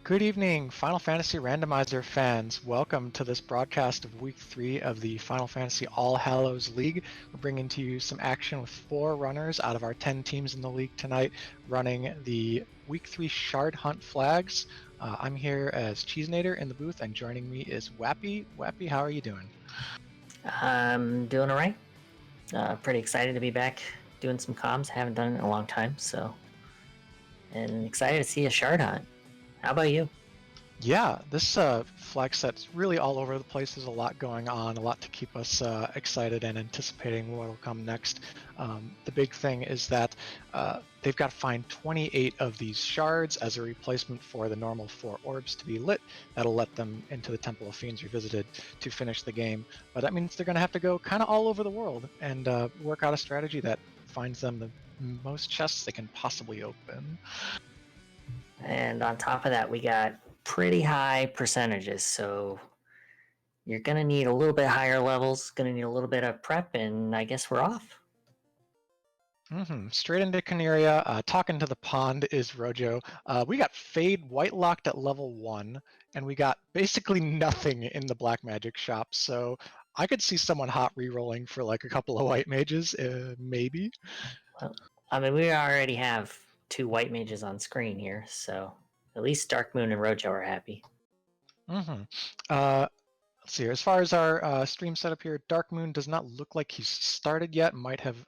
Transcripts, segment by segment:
Good evening, Final Fantasy Randomizer fans. Welcome to this broadcast of Week 3 of the Final Fantasy All Hallows League. We're bringing to you some action with 4 runners out of our 10 teams in the league tonight, running the Week 3 Shard Hunt flags. I'm here as Cheesenator in the booth, and joining me is Wappy. Wappy, how are you doing? I'm doing all right. Pretty excited to be back doing some comms. Haven't done it in a long time, and excited to see a shard hunt. How about you? Yeah, this flag set's really all over the place. There's a lot going on, a lot to keep us excited and anticipating what will come next. The big thing is that they've got to find 28 of these shards as a replacement for the normal 4 orbs to be lit. That'll let them into the Temple of Fiends Revisited to finish the game. But that means they're going to have to go kind of all over the world and work out a strategy that finds them the most chests they can possibly open. And on top of that, we got pretty high percentages, so you're going to need a little bit higher levels, going to need a little bit of prep, and I guess we're off. Straight into Caneria. Talking to the pond is Rojo. We got Fade white locked at level 1, and we got basically nothing in the black magic shop. So I could see someone hot re-rolling for like a couple of white mages, maybe. Well, I mean, we already have 2 white mages on screen here, so at least Dark Moon and Rojo are happy. Let's see here. As far as our stream setup here, Dark Moon does not look like he's started yet. Might have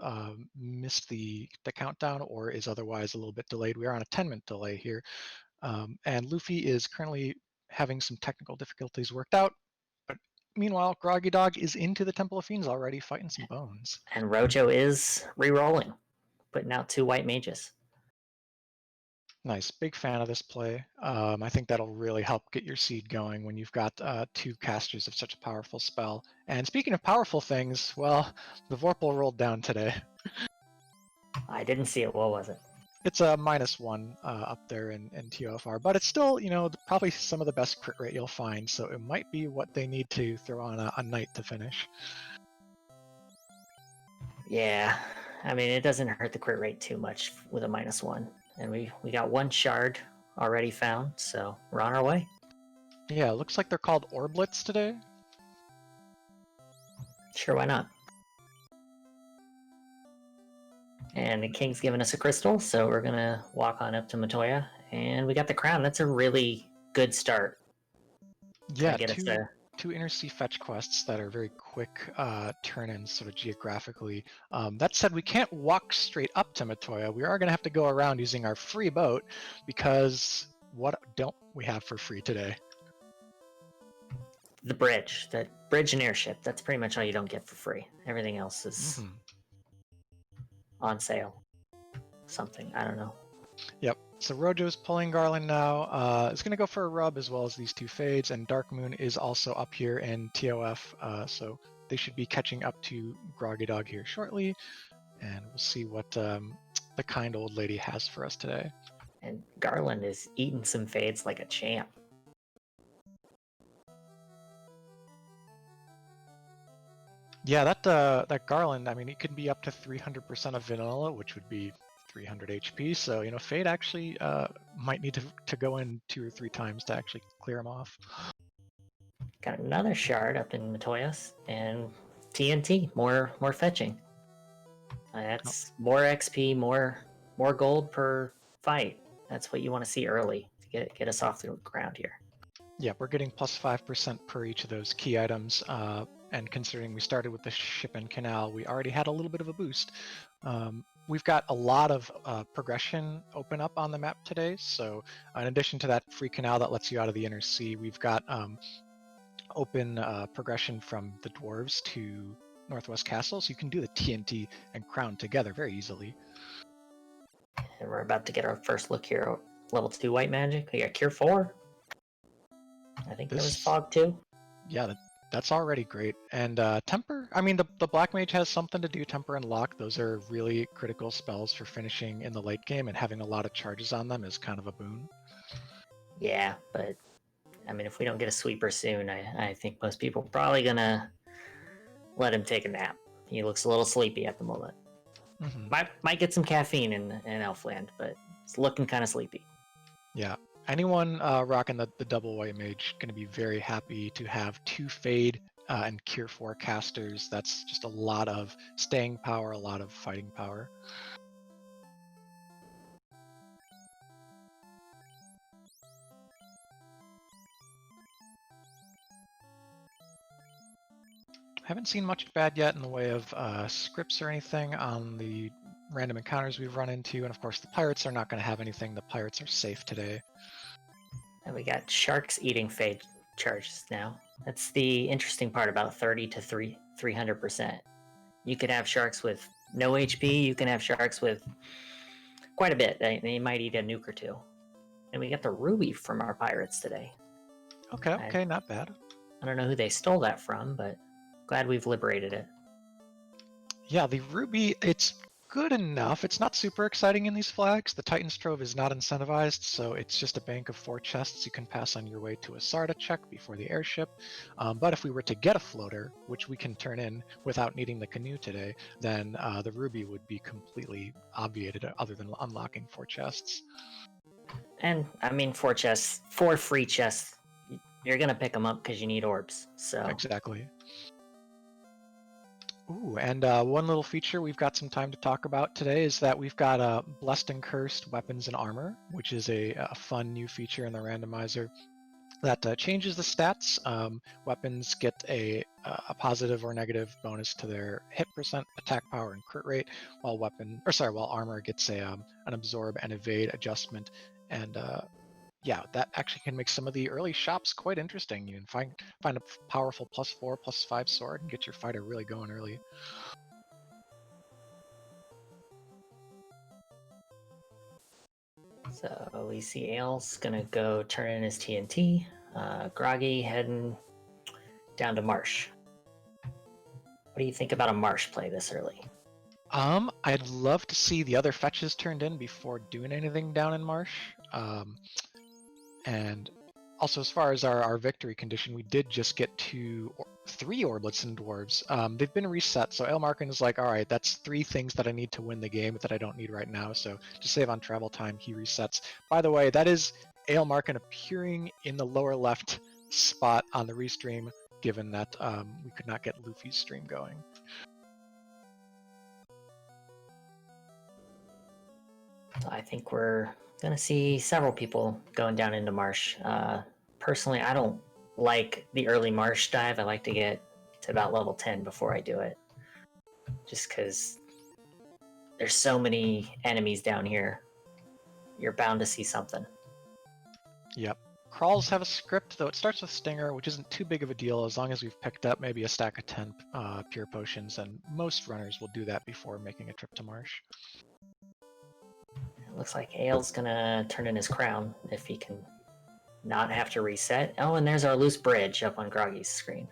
missed the countdown or is otherwise a little bit delayed. We are on a 10-minute delay here. And Luffy is currently having some technical difficulties worked out. But meanwhile, Groggy Dog is into the Temple of Fiends already, fighting some bones. And Rojo is re-rolling, putting out 2 white mages. Nice. Big fan of this play. I think that'll really help get your seed going when you've got 2 casters of such a powerful spell. And speaking of powerful things, well, the Vorpal rolled down today. I didn't see it. What was it? It's a -1 up there in TOFR, but it's still, probably some of the best crit rate you'll find, so it might be what they need to throw on a knight to finish. Yeah, I mean, it doesn't hurt the crit rate too much with a -1. And we got 1 shard already found, so we're on our way. Yeah, it looks like they're called Orblets today. Sure, why not? And the king's giving us a crystal, so we're gonna walk on up to Matoya, and we got the crown. That's a really good start. Yeah, two inner sea fetch quests that are very quick turn-ins sort of geographically. That said, we can't walk straight up to Matoya. We are going to have to go around using our free boat, because what don't we have for free today? The bridge and airship. That's pretty much all you don't get for free. Everything else is on sale. Something, I don't know. Yep. So Rojo's pulling Garland now. It's going to go for a rub as well as these 2 fades, and Dark Moon is also up here in TOF, so they should be catching up to Groggy Dog here shortly, and we'll see what the kind old lady has for us today. And Garland is eating some fades like a champ. Yeah, that Garland, I mean, it could be up to 300% of vanilla, which would be 300 HP, so, Fade actually might need to go in 2 or 3 times to actually clear him off. Got another shard up in Matoyas, and TNT, more fetching. That's more XP, more gold per fight. That's what you want to see early to get us off the ground here. Yeah, we're getting plus 5% per each of those key items, and considering we started with the ship and canal, we already had a little bit of a boost. We've got a lot of progression open up on the map today, so in addition to that free canal that lets you out of the inner sea, we've got open progression from the dwarves to Northwest Castle, so you can do the TNT and crown together very easily. And we're about to get our first look here. Level 2 white magic. We got Cure 4. I think there was Fog 2. Yeah, that's already great. And Temper, I mean, the Black Mage has something to do. Temper and Lock, those are really critical spells for finishing in the late game, and having a lot of charges on them is kind of a boon. Yeah, but I mean, if we don't get a sweeper soon, I think most people are probably going to let him take a nap. He looks a little sleepy at the moment. Might get some caffeine in Elfland, but it's looking kind of sleepy. Yeah. Anyone rocking the double white mage going to be very happy to have 2 Fade and Cure 4 casters. That's just a lot of staying power, a lot of fighting power. Haven't seen much bad yet in the way of scripts or anything on the random encounters we've run into, and of course the pirates are not going to have anything. The pirates are safe today. And we got sharks eating fade charges now. That's the interesting part about 30 to 300%. You could have sharks with no HP, you can have sharks with quite a bit. They might eat a nuke or two. And we got the ruby from our pirates today. Okay, not bad. I don't know who they stole that from, but glad we've liberated it. Yeah, the ruby, it's good enough. It's not super exciting in these flags. The Titan's Trove is not incentivized, so it's just a bank of 4 chests you can pass on your way to a Sarda check before the airship. But if we were to get a floater, which we can turn in without needing the canoe today, then the ruby would be completely obviated other than unlocking 4 chests. And I mean, 4 chests, 4 free chests. You're gonna pick them up because you need orbs. So exactly. Ooh, and one little feature we've got some time to talk about today is that we've got Blessed and Cursed Weapons and Armor, which is a fun new feature in the randomizer that changes the stats. Weapons get a positive or negative bonus to their hit percent, attack power, and crit rate, while armor gets an absorb and evade adjustment. And yeah, that actually can make some of the early shops quite interesting. You can find a powerful +4, +5 sword and get your fighter really going early. So we see Ale's gonna go turn in his TNT. Groggy heading down to Marsh. What do you think about a Marsh play this early? I'd love to see the other fetches turned in before doing anything down in Marsh. And also, as far as our victory condition, we did just get 3 Orblets and Dwarves. They've been reset, so Aelmarkin is like, all right, that's 3 things that I need to win the game that I don't need right now, so to save on travel time, he resets. By the way, that is Aelmarkin appearing in the lower left spot on the restream, given that we could not get Luffy's stream going. I think we're gonna see several people going down into Marsh. Personally, I don't like the early Marsh dive. I like to get to about level 10 before I do it. Just because there's so many enemies down here. You're bound to see something. Yep. Crawls have a script, though it starts with Stinger, which isn't too big of a deal as long as we've picked up maybe a stack of 10 pure potions, and most runners will do that before making a trip to Marsh. It looks like Ale's gonna turn in his crown if he can not have to reset. Oh, and there's our loose bridge up on Groggy's screen.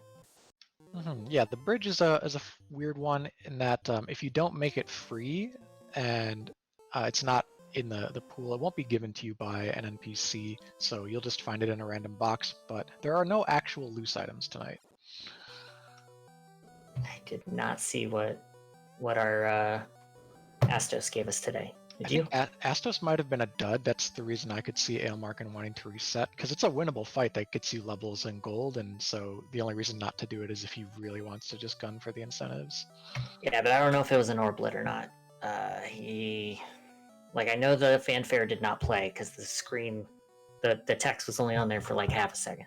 Yeah, the bridge is a weird one in that if you don't make it free and it's not in the pool, it won't be given to you by an NPC, so you'll just find it in a random box, but there are no actual loose items tonight. I did not see what our Astos gave us today. Did you? Astos might have been a dud. That's the reason I could see Aelmarkin wanting to reset, because it's a winnable fight that gets you levels and gold, and so the only reason not to do it is if he really wants to just gun for the incentives. Yeah, but I don't know if it was an Orblet or not. I know the fanfare did not play because the screen, the text was only on there for like half a second.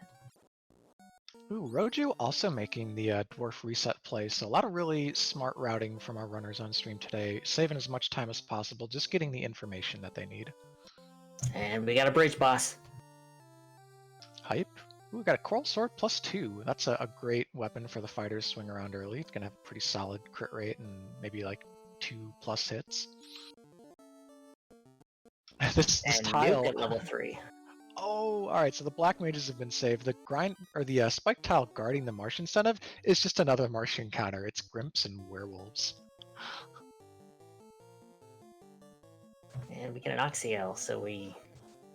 Ooh, Roju also making the dwarf reset play, so a lot of really smart routing from our runners on stream today, saving as much time as possible, just getting the information that they need. And we got a bridge boss. Hype. Ooh, we got a Coral Sword +2. That's a great weapon for the fighters to swing around early. It's gonna have a pretty solid crit rate and maybe like 2+ hits. this tile Nuke at level 3. Oh, all right. So the black mages have been saved. The spike tile guarding the Martian incentive is just another Martian counter. It's Grimps and Werewolves. And we get an Oxyel, so we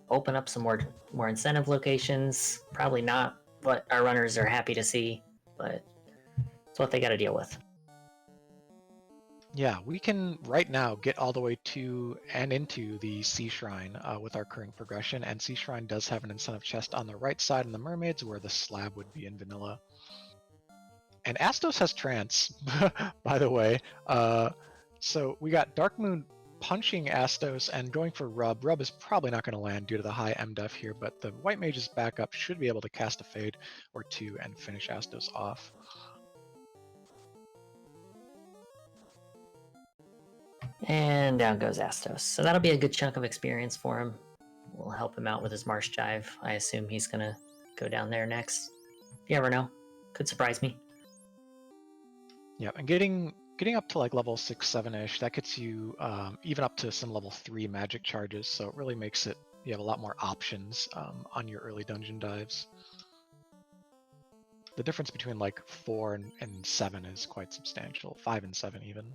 open up some more incentive locations. Probably not what our runners are happy to see, but it's what they got to deal with. Yeah, we can right now get all the way to and into the Sea Shrine with our current progression, and Sea Shrine does have an incentive chest on the right side in the Mermaids where the slab would be in vanilla. And Astos has Trance, by the way. So we got Dark Moon punching Astos and going for Rub. Rub is probably not going to land due to the high MDef here, but the White Mage's backup should be able to cast a Fade or two and finish Astos off. And down goes Astos. So that'll be a good chunk of experience for him. We'll help him out with his Marsh Jive. I assume he's going to go down there next. You never know. Could surprise me. Yeah, and getting up to like level 6, 7-ish, that gets you even up to some level 3 magic charges, so it really makes it, you have a lot more options on your early dungeon dives. The difference between like 4 and 7 is quite substantial, 5 and 7 even.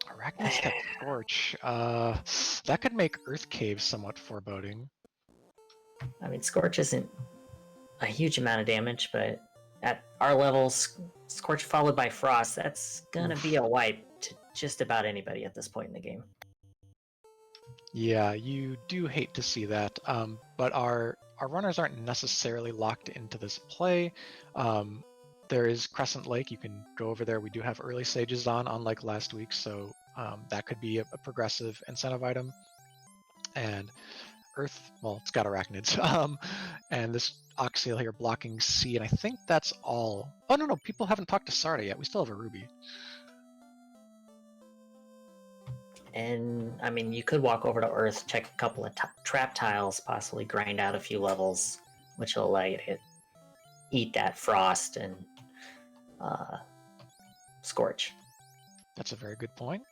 Arachnid Step Scorch, that could make Earth Cave somewhat foreboding. I mean, Scorch isn't a huge amount of damage, but at our levels, Scorch followed by Frost, that's gonna be a wipe to just about anybody at this point in the game. Yeah, you do hate to see that, but our runners aren't necessarily locked into this play. There is Crescent Lake, you can go over there. We do have early sages on, unlike last week, so that could be a progressive incentive item. And Earth, well, it's got arachnids. And this Oxyl here blocking C, and I think that's all. Oh, no, people haven't talked to Sarda yet. We still have a Ruby. And, I mean, you could walk over to Earth, check a couple of trap tiles, possibly grind out a few levels, which will allow you to eat that Frost and Scorch. That's a very good point.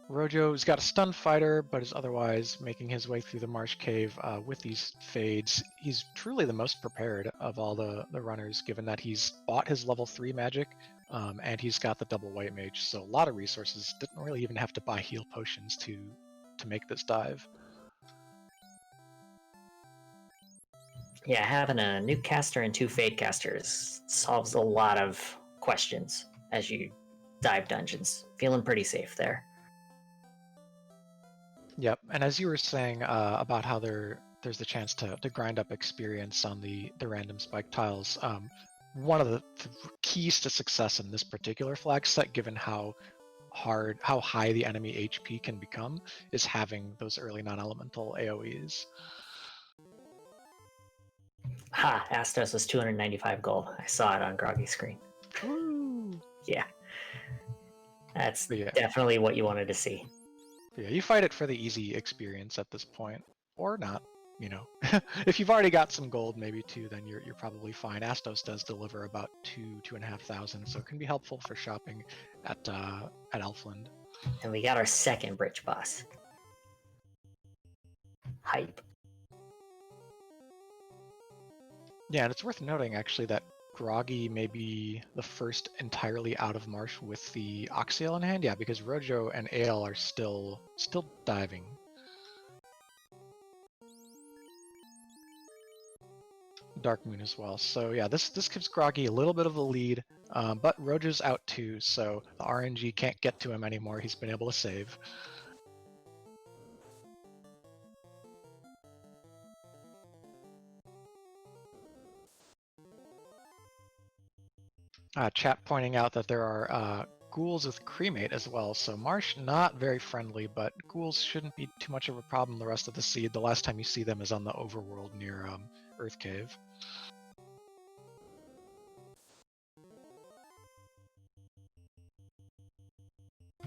Rojo's got a stun fighter, but is otherwise making his way through the marsh cave with these fades. He's truly the most prepared of all the runners, given that he's bought his level 3 magic, and he's got the double white mage, so a lot of resources. Didn't really even have to buy heal potions to make this dive. Yeah, having a nuke caster and 2 fade casters solves a lot of questions as you dive dungeons. Feeling pretty safe there. Yep, and as you were saying about how there's the chance to grind up experience on the random spike tiles, one of the keys to success in this particular flag set, given how high the enemy HP can become, is having those early non-elemental AoEs. Ha! Astos was 295 gold. I saw it on Groggy's screen. Woo! Yeah. That's definitely what you wanted to see. Yeah, you fight it for the easy experience at this point, or not. You know, if you've already got some gold, maybe too, then you're probably fine. Astos does deliver about 2,500, so it can be helpful for shopping at Elfland. And we got our second bridge boss. Hype. Yeah, and it's worth noting actually that Groggy may be the first entirely out of marsh with the Oxyl in hand. Yeah, because Rojo and Ale are still diving. Dark Moon as well. So yeah, this gives Groggy a little bit of a lead, but Rojo's out too, so the RNG can't get to him anymore. He's been able to save. Chat pointing out that there are ghouls with cremate as well, so Marsh not very friendly, but ghouls shouldn't be too much of a problem the rest of the seed. The last time you see them is on the overworld near Earth Cave.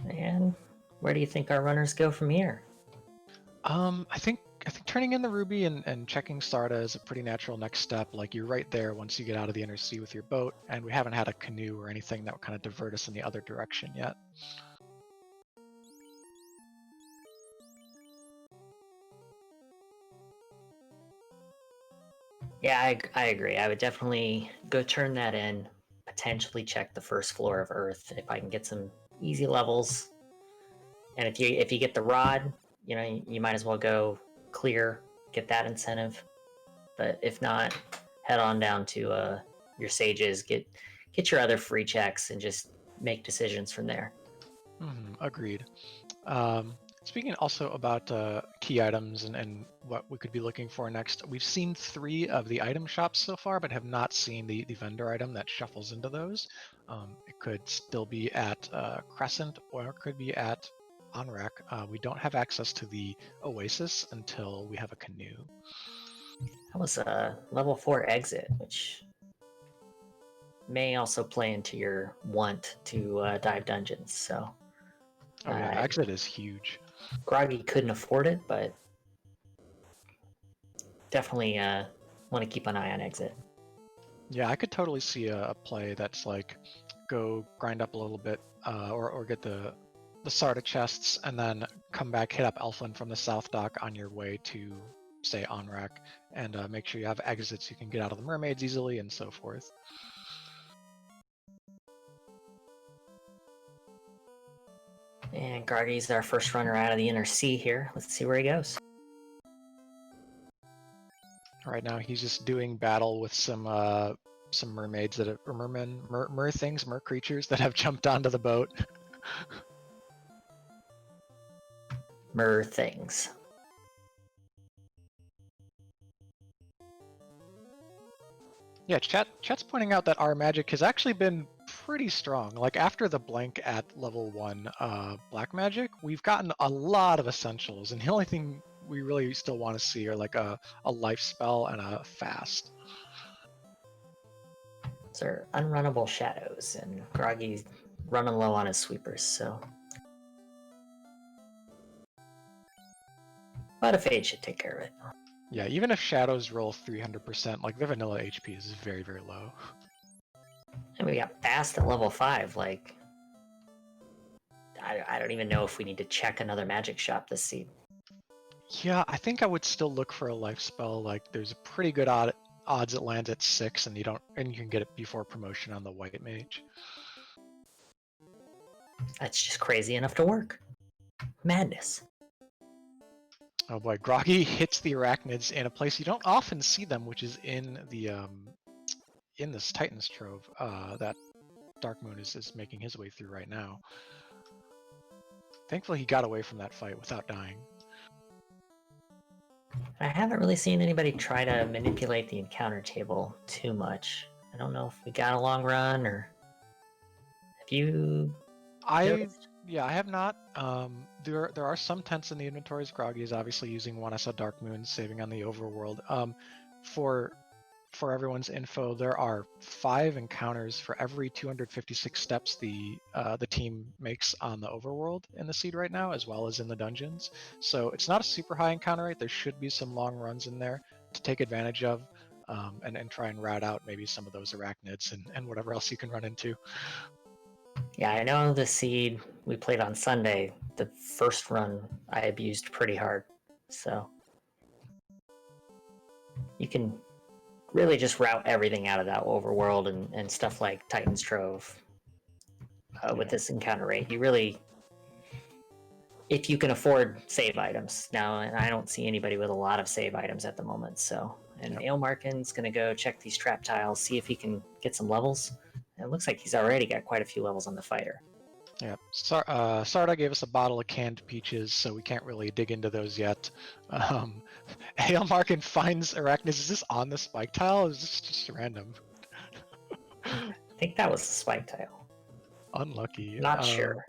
And where do you think our runners go from here? I think turning in the Ruby and checking Sarda is a pretty natural next step. Like, you're right there once you get out of the inner sea with your boat, and we haven't had a canoe or anything that would kind of divert us in the other direction yet. Yeah, I agree. I would definitely go turn that in, potentially check the first floor of Earth if I can get some easy levels. And if you get the rod, you know, you might as well go clear, get that incentive. But if not, head on down to your sages, get get your other free checks and just make decisions from there. Agreed. Speaking also about key items and what we could be looking for next, we've seen 3 of the item shops so far, but have not seen the vendor item that shuffles into those. It could still be at Crescent, or it could be at Onrak. We don't have access to the Oasis until we have a canoe. That was a level 4 exit, which may also play into your want to dive dungeons. So, Oh yeah, exit is huge. Groggy couldn't afford it, but definitely want to keep an eye on exit. Yeah, I could totally see a play that's like go grind up a little bit, or get the Sarda chests, and then come back, hit up Elflin from the South Dock on your way to, say, Onrak, and make sure you have exits you can get out of the mermaids easily and so forth. And Groggy's our first runner out of the inner sea here. Let's see where he goes. Right now, he's just doing battle with some mermaids that have, or mer creatures that have jumped onto the boat. Mer things. Yeah, chat's pointing out that our magic has actually been pretty strong. Like after the blank at level 1 black magic, we've gotten a lot of essentials, and the only thing we really still want to see are like a life spell and a fast. Those are unrunnable shadows, and Groggy's running low on his sweepers, so. But a fade should take care of it. Yeah, even if shadows roll 300%, like their vanilla HP is very, very low. And we got fast at level 5, like. I don't even know if we need to check another magic shop this seed. Yeah, I think I would still look for a life spell. Like there's a pretty good odds it lands at 6, and you can get it before promotion on the white mage. That's just crazy enough to work. Madness. Oh boy, Groggy hits the arachnids in a place you don't often see them, which is in the in this Titan's Trove that Darkmoon is making his way through right now. Thankfully, he got away from that fight without dying. I haven't really seen anybody try to manipulate the encounter table too much. I don't know if we got a long run, or have you noticed? Yeah, I have not. There are some tents in the inventories. Groggy is obviously using one. I saw Darkmoon saving on the overworld. For everyone's info, there are 5 encounters for every 256 steps the team makes on the overworld in the seed right now, as well as in the dungeons. So it's not a super high encounter rate. There should be some long runs in there to take advantage of, and try and rat out maybe some of those arachnids and whatever else you can run into. Yeah, I know the seed we played on Sunday, the first run I abused pretty hard. So you can really just route everything out of that overworld and stuff like Titan's Trove with this encounter rate. You really, if you can afford save items. Now, and I don't see anybody with a lot of save items at the moment. So, and Aelmarkin's going to go check these trap tiles, see if he can get some levels. And it looks like he's already got quite a few levels on the fighter. Yeah, Sarda gave us a bottle of canned peaches, so we can't really dig into those yet. Aelmarkin finds arachnids. Is this on the spike tile? Or is this just random? I think that was the spike tile. Unlucky. Not sure.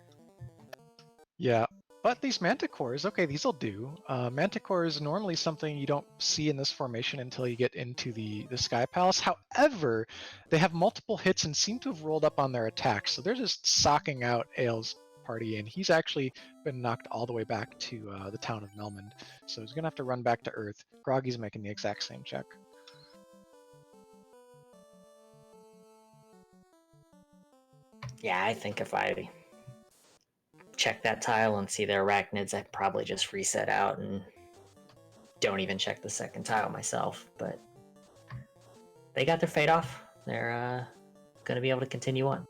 Yeah, but these manticores, okay, these will do. Manticore is normally something you don't see in this formation until you get into the Sky Palace. However, they have multiple hits and seem to have rolled up on their attacks, so they're just socking out Ael's party, and he's actually been knocked all the way back to the town of Melmond, so he's gonna have to run back to Earth. Groggy's making the exact same check. Yeah, I think if I check that tile and see their arachnids, I'd probably just reset out and don't even check the second tile myself. But they got their fade off. They're going to be able to continue on.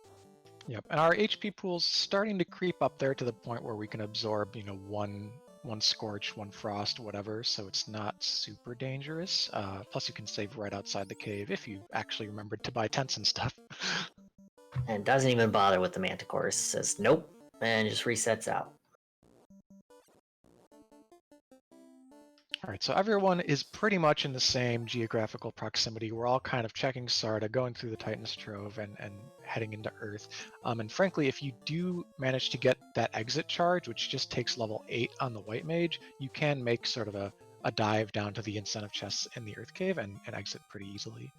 Yep, and our HP pool's starting to creep up there to the point where we can absorb, one scorch, one frost, whatever, so it's not super dangerous. Plus you can save right outside the cave if you actually remembered to buy tents and stuff. and doesn't even bother with the manticores. Says nope, and just resets out. All right, so everyone is pretty much in the same geographical proximity. We're all kind of checking Sarda, going through the Titan's Trove, and heading into Earth. And frankly, if you do manage to get that exit charge, which just takes level 8 on the White Mage, you can make sort of a dive down to the incentive chests in the Earth Cave and exit pretty easily.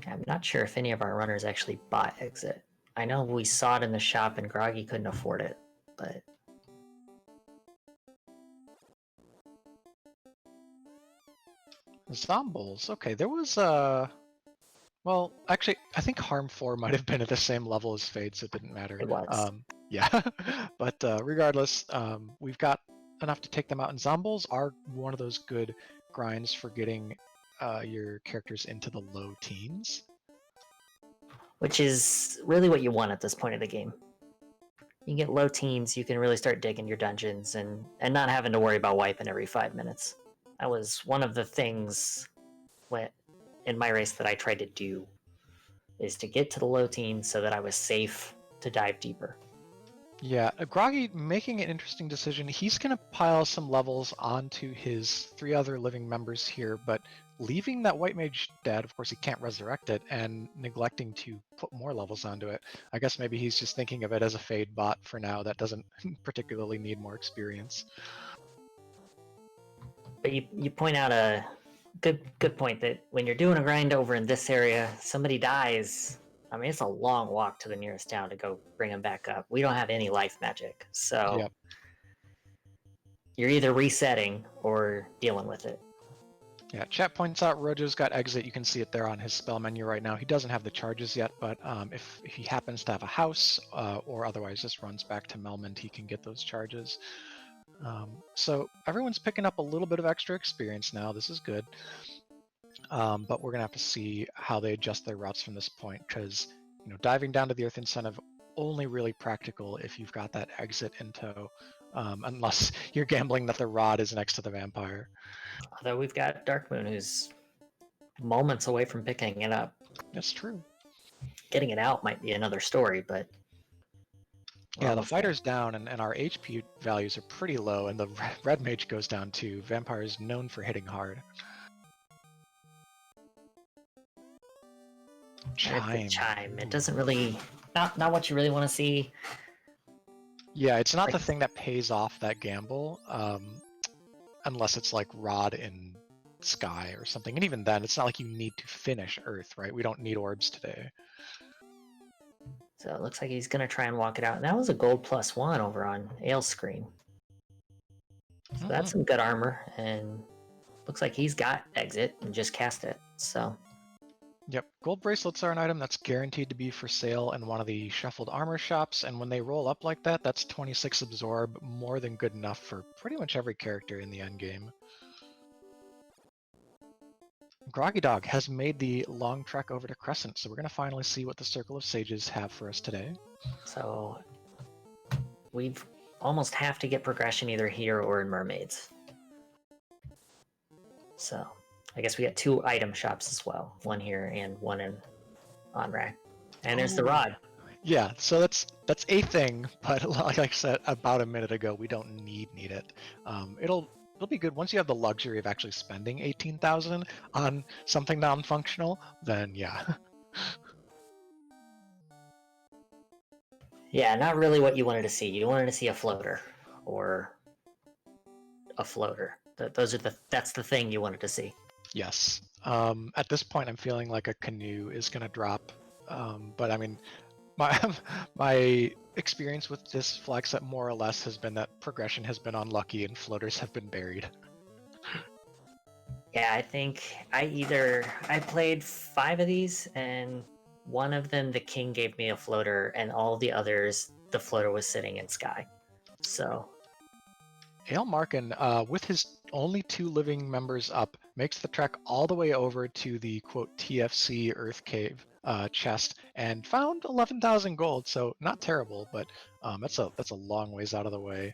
I'm not sure if any of our runners actually bought exit. I know we saw it in the shop and Groggy couldn't afford it, but Zombles. Okay, there was well, actually, I think Harm 4 might have been at the same level as Fade, so it didn't matter. it was. Yeah, but regardless, we've got enough to take them out, and Zombles are one of those good grinds for getting your characters into the low teens. Which is really what you want at this point of the game. You get low teens, you can really start digging your dungeons and not having to worry about wiping every 5 minutes. That was one of the things in my race that I tried to do, is to get to the low teens so that I was safe to dive deeper. Yeah, Groggy making an interesting decision. He's going to pile some levels onto his 3 other living members here, but leaving that White Mage dead, of course he can't resurrect it, and neglecting to put more levels onto it. I guess maybe he's just thinking of it as a Fade bot for now that doesn't particularly need more experience. But you point out a good point that when you're doing a grind over in this area, somebody dies. I mean, it's a long walk to the nearest town to go bring them back up. We don't have any life magic, so Yep. You're either resetting or dealing with it. Yeah, chat points out Rojo's got exit. You can see it there on his spell menu right now. He doesn't have the charges yet, but if he happens to have a house or otherwise just runs back to Melmond, he can get those charges. So everyone's picking up a little bit of extra experience now. This is good. But we're going to have to see how they adjust their routes from this point, because diving down to the Earth incentive only really practical if you've got that exit in tow, unless you're gambling that the rod is next to the vampire. Although we've got Darkmoon, who's moments away from picking it up. That's true. Getting it out might be another story, but yeah, the fighter's down, and our HP values are pretty low, and the red mage goes down too. Vampire is known for hitting hard. Chime. Chime. It doesn't really not what you really want to see. Yeah, it's not the thing that pays off that gamble, unless it's like Rod in Sky or something. And even then, it's not like you need to finish Earth, right? We don't need orbs today. So it looks like he's going to try and walk it out. And that was a gold +1 over on Ale's screen. So that's some good armor. And looks like he's got exit and just cast it. So. Yep, gold bracelets are an item that's guaranteed to be for sale in one of the shuffled armor shops, and when they roll up like that, that's 26 absorb, more than good enough for pretty much every character in the endgame. Groggy Dog has made the long trek over to Crescent, so we're going to finally see what the Circle of Sages have for us today. So we've almost have to get progression either here or in Mermaids. So I guess we got 2 item shops as well, one here and one in Onrak. And there's the rod. Yeah, so that's a thing, but like I said about a minute ago, we don't need it. It'll be good once you have the luxury of actually spending 18,000 on something non-functional. Then yeah. Yeah, not really what you wanted to see. You wanted to see a floater or a floater. That's the thing you wanted to see. Yes. At this point, I'm feeling like a canoe is going to drop. But I mean, my experience with this flag set more or less has been that progression has been unlucky and floaters have been buried. Yeah, I think I played 5 of these, and one of them the king gave me a floater, and all the others the floater was sitting in Sky. So Ale Markin, with his only 2 living members up, makes the trek all the way over to the quote TFC Earth Cave chest and found 11,000 gold. So not terrible, but that's a long ways out of the way.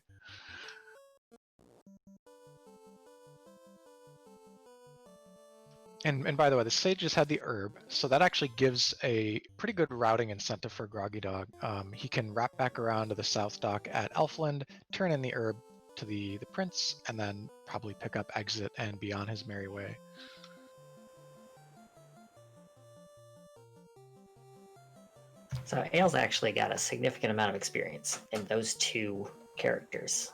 And by the way, the Sage just had the herb, so that actually gives a pretty good routing incentive for Groggy Dog. He can wrap back around to the South Dock at Elfland, turn in the herb to the Prince, and then probably pick up Exit and be on his merry way. So Ailes actually got a significant amount of experience in those two characters.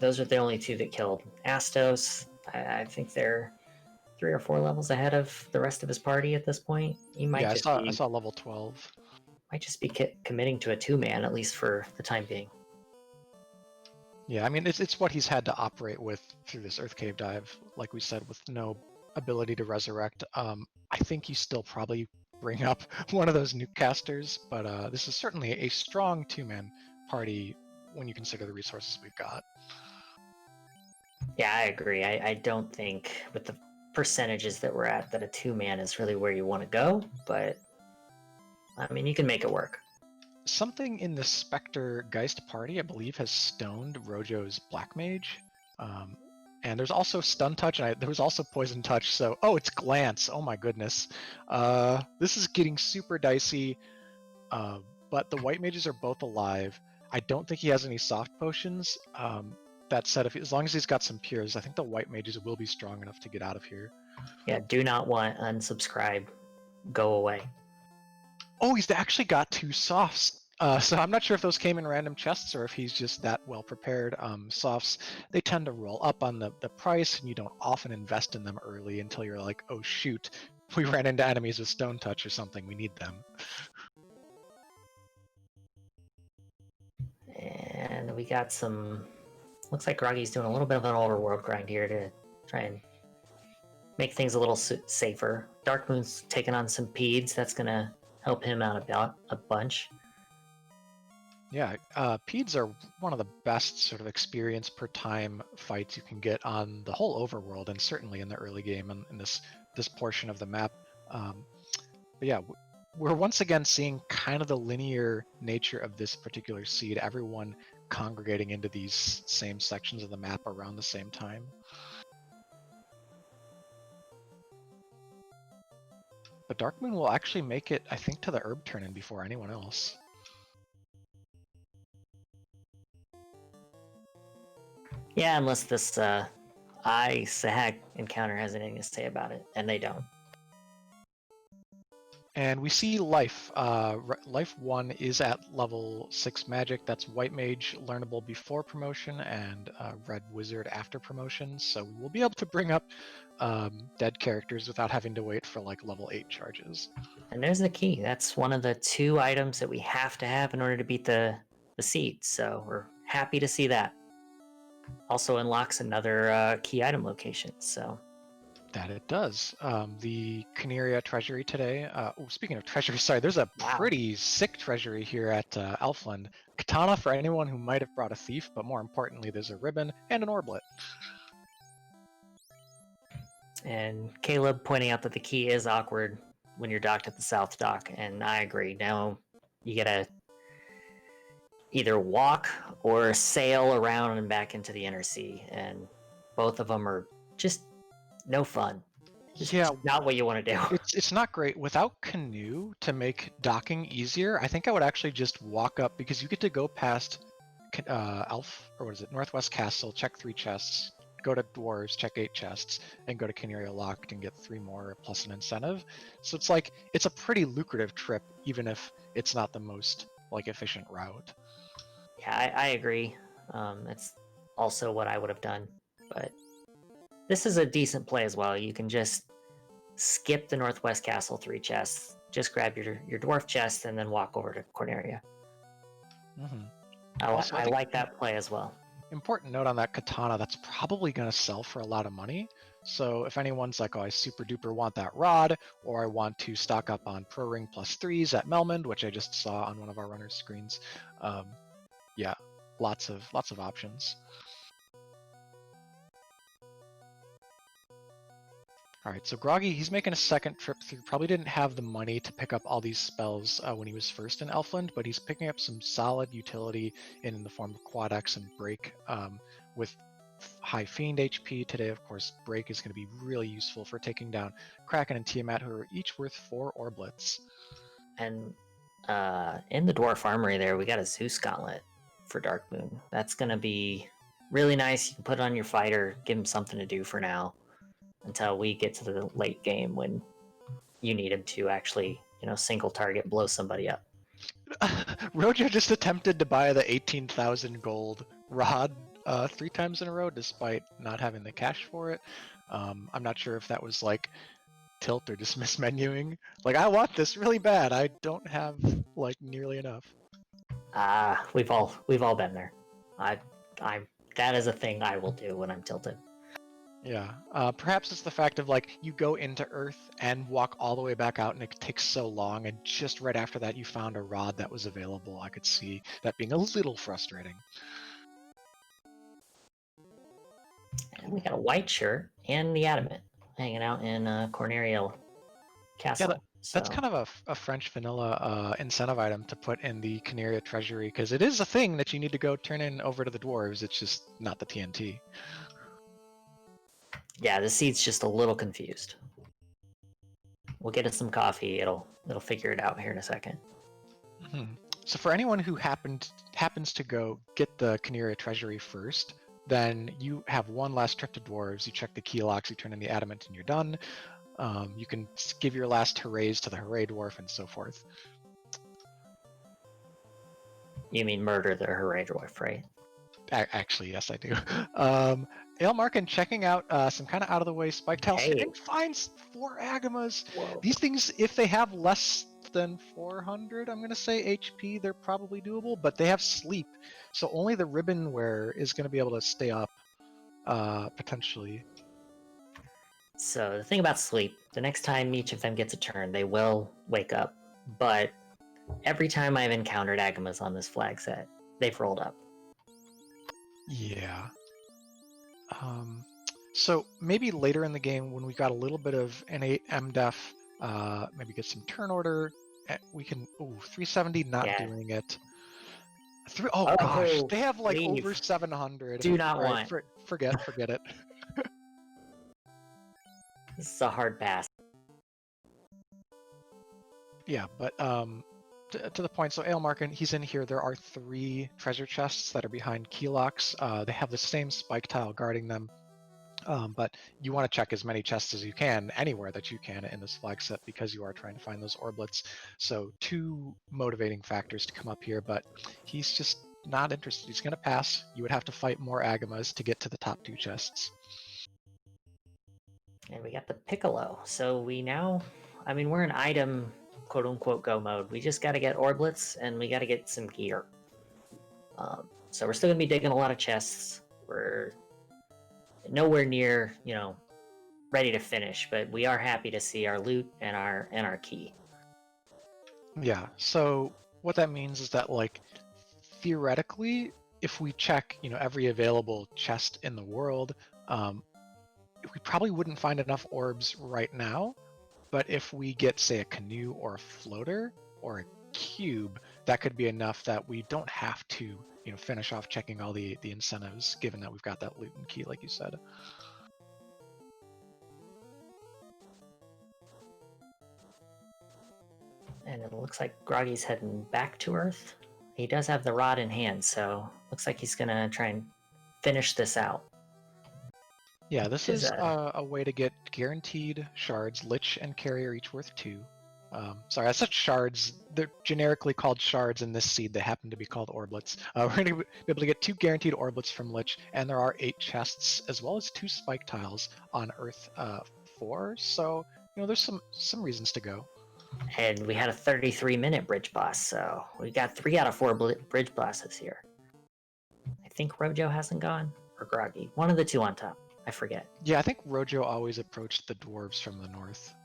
Those are the only two that killed Astos. I think they're 3 or 4 levels ahead of the rest of his party at this point. He might Yeah, just I saw level 12. committing to a 2-man, at least for the time being. Yeah, I mean it's what he's had to operate with through this Earth Cave dive, like we said, with no ability to resurrect. I think you still probably bring up one of those nuke casters, but this is certainly a strong 2-man party when you consider the resources we've got. Yeah, I agree. I don't think with the percentages that we're at that a 2-man is really where you want to go, but I mean, you can make it work. Something in the Spectre Geist party, I believe, has stoned Rojo's Black Mage. And there's also Stun Touch, and there was also Poison Touch, so... Oh, it's Glance! Oh my goodness. This is getting super dicey, but the White Mages are both alive. I don't think he has any soft potions. That said, as long as he's got some Pures, I think the White Mages will be strong enough to get out of here. Yeah, do not want unsubscribe. Go away. Oh, he's actually got 2 softs. So I'm not sure if those came in random chests or if he's just that well prepared. Softs, they tend to roll up on the price, and you don't often invest in them early until you're like, oh shoot, we ran into enemies with Stone Touch or something, we need them. And we got some... Looks like Groggy's doing a little bit of an overworld grind here to try and make things a little safer. Darkmoon's taking on some peds. That's going to help him out about a bunch. Yeah, Peds are one of the best sort of experience per time fights you can get on the whole overworld, and certainly in the early game and in this portion of the map. But yeah, we're once again seeing kind of the linear nature of this particular seed, everyone congregating into these same sections of the map around the same time. But Darkmoon will actually make it, I think, to the herb turn-in before anyone else. Yeah, unless this Sahag encounter has anything to say about it, and they don't. And we see Life. Life 1 is at level 6 magic. That's White Mage learnable before promotion and Red Wizard after promotion. So we will be able to bring up dead characters without having to wait for like level 8 charges. And there's the key. That's one of the 2 items that we have to have in order to beat the seed. So we're happy to see that. Also unlocks another key item location. So that it does. The Caneria treasury today. Speaking of treasury, sorry, there's a pretty sick treasury here at Elfland. Katana for anyone who might have brought a thief, but more importantly, there's a ribbon and an orblet. And Caleb pointing out that the key is awkward when you're docked at the South Dock, and I agree. Now you gotta either walk or sail around and back into the inner sea, and both of them are just no fun. It's not what you want to do. It's not great. Without Canoe to make docking easier, I think I would actually just walk up, because you get to go past Northwest Castle, check 3 chests, go to Dwarves, check 8 chests, and go to Caneria Locked and get 3 more plus an incentive. So it's like, it's a pretty lucrative trip, even if it's not the most like efficient route. Yeah, I agree. It's also what I would have done, but this is a decent play as well. You can just skip the Northwest Castle 3 chests, just grab your dwarf chest, and then walk over to Corneria. Mm-hmm. I like that play as well. Important note on that katana, that's probably going to sell for a lot of money. So if anyone's like, oh, I super duper want that rod, or I want to stock up on Pro Ring +3s at Melmond, which I just saw on one of our runners' screens, yeah, lots of options. All right, so Groggy, he's making a second trip through. Probably didn't have the money to pick up all these spells when he was first in Elfland, but he's picking up some solid utility in the form of Quad X and Break with high Fiend HP. Today, of course, Break is going to be really useful for taking down Kraken and Tiamat, who are each worth 4 Orblets. And in the Dwarf Armory there, we got a Zeus Gauntlet for Dark Moon. That's going to be really nice. You can put it on your fighter, give him something to do for now, until we get to the late game when you need him to actually, single target, blow somebody up. Rojo just attempted to buy the 18,000 gold rod 3 times in a row, despite not having the cash for it. I'm not sure if that was like tilt or just mismenuing. Like, I want this really bad. I don't have like nearly enough. We've all been there. That is a thing I will do when I'm tilted. Yeah, perhaps it's the fact of like you go into Earth and walk all the way back out, and it takes so long, and just right after that you found a rod that was available. I could see that being a little frustrating. And we got a white shirt and the Adamant hanging out in Cornerio Castle. Yeah, that's kind of a French vanilla incentive item to put in the Canaria Treasury, because it is a thing that you need to go turn in over to the dwarves. It's just not the TNT. Yeah, the seat's just a little confused. We'll get it some coffee. It'll figure it out here in a second. Mm-hmm. So for anyone who happens to go get the Canaria Treasury first, then you have one last trip to dwarves. You check the key locks, you turn in the adamant, and you're done. You can give your last hoorays to the hooray dwarf and so forth. You mean murder the hooray dwarf, right? Actually, yes, I do. Aelmarkin checking out some kind of out-of-the-way spike tiles and finds 4 Agamas. Whoa. These things, if they have less than 400, I'm going to say HP, they're probably doable, but they have sleep. So only the ribbon wearer is going to be able to stay up, potentially. So the thing about sleep, the next time each of them gets a turn, they will wake up. But every time I've encountered Agamas on this flag set, they've rolled up. Yeah. So maybe later in the game when we got a little bit of innate MDef, maybe get some turn order, we can... Ooh, 370 not doing it. Gosh, they have like over 700. Do not want. Forget it. This is a hard pass. Yeah, but to the point, so Aelmarkin, he's in here. There are 3 treasure chests that are behind key locks. They have the same spike tile guarding them. But you want to check as many chests as you can, anywhere that you can in this flag set, because you are trying to find those orblets. So 2 motivating factors to come up here, but he's just not interested. He's going to pass. You would have to fight more Agamas to get to the top 2 chests. And we got the Piccolo. So we now, we're in item, quote unquote, go mode. We just got to get orblets and we got to get some gear. So we're still going to be digging a lot of chests. We're nowhere near, ready to finish, but we are happy to see our loot and our key. Yeah, so what that means is that, like, theoretically, if we check, every available chest in the world, we probably wouldn't find enough orbs right now, but if we get, say, a canoe or a floater or a cube, that could be enough that we don't have to, finish off checking all the incentives, given that we've got that loot and key, like you said. And it looks like Groggy's heading back to Earth. He does have the rod in hand, so looks like he's gonna try and finish this out. Yeah, this is a way to get guaranteed shards. Lich and Carrier each worth 2. Sorry, I said shards. They're generically called shards in this seed. They happen to be called orblets. We're going to be able to get 2 guaranteed orblets from Lich, and there are 8 chests, as well as 2 spike tiles on Earth 4. So, there's some reasons to go. And we had a 33-minute bridge boss, so we got 3 out of 4 bridge bosses here. I think Rojo hasn't gone, or Groggy. One of the 2 on top. I forget. Yeah, I think Rojo always approached the dwarves from the north.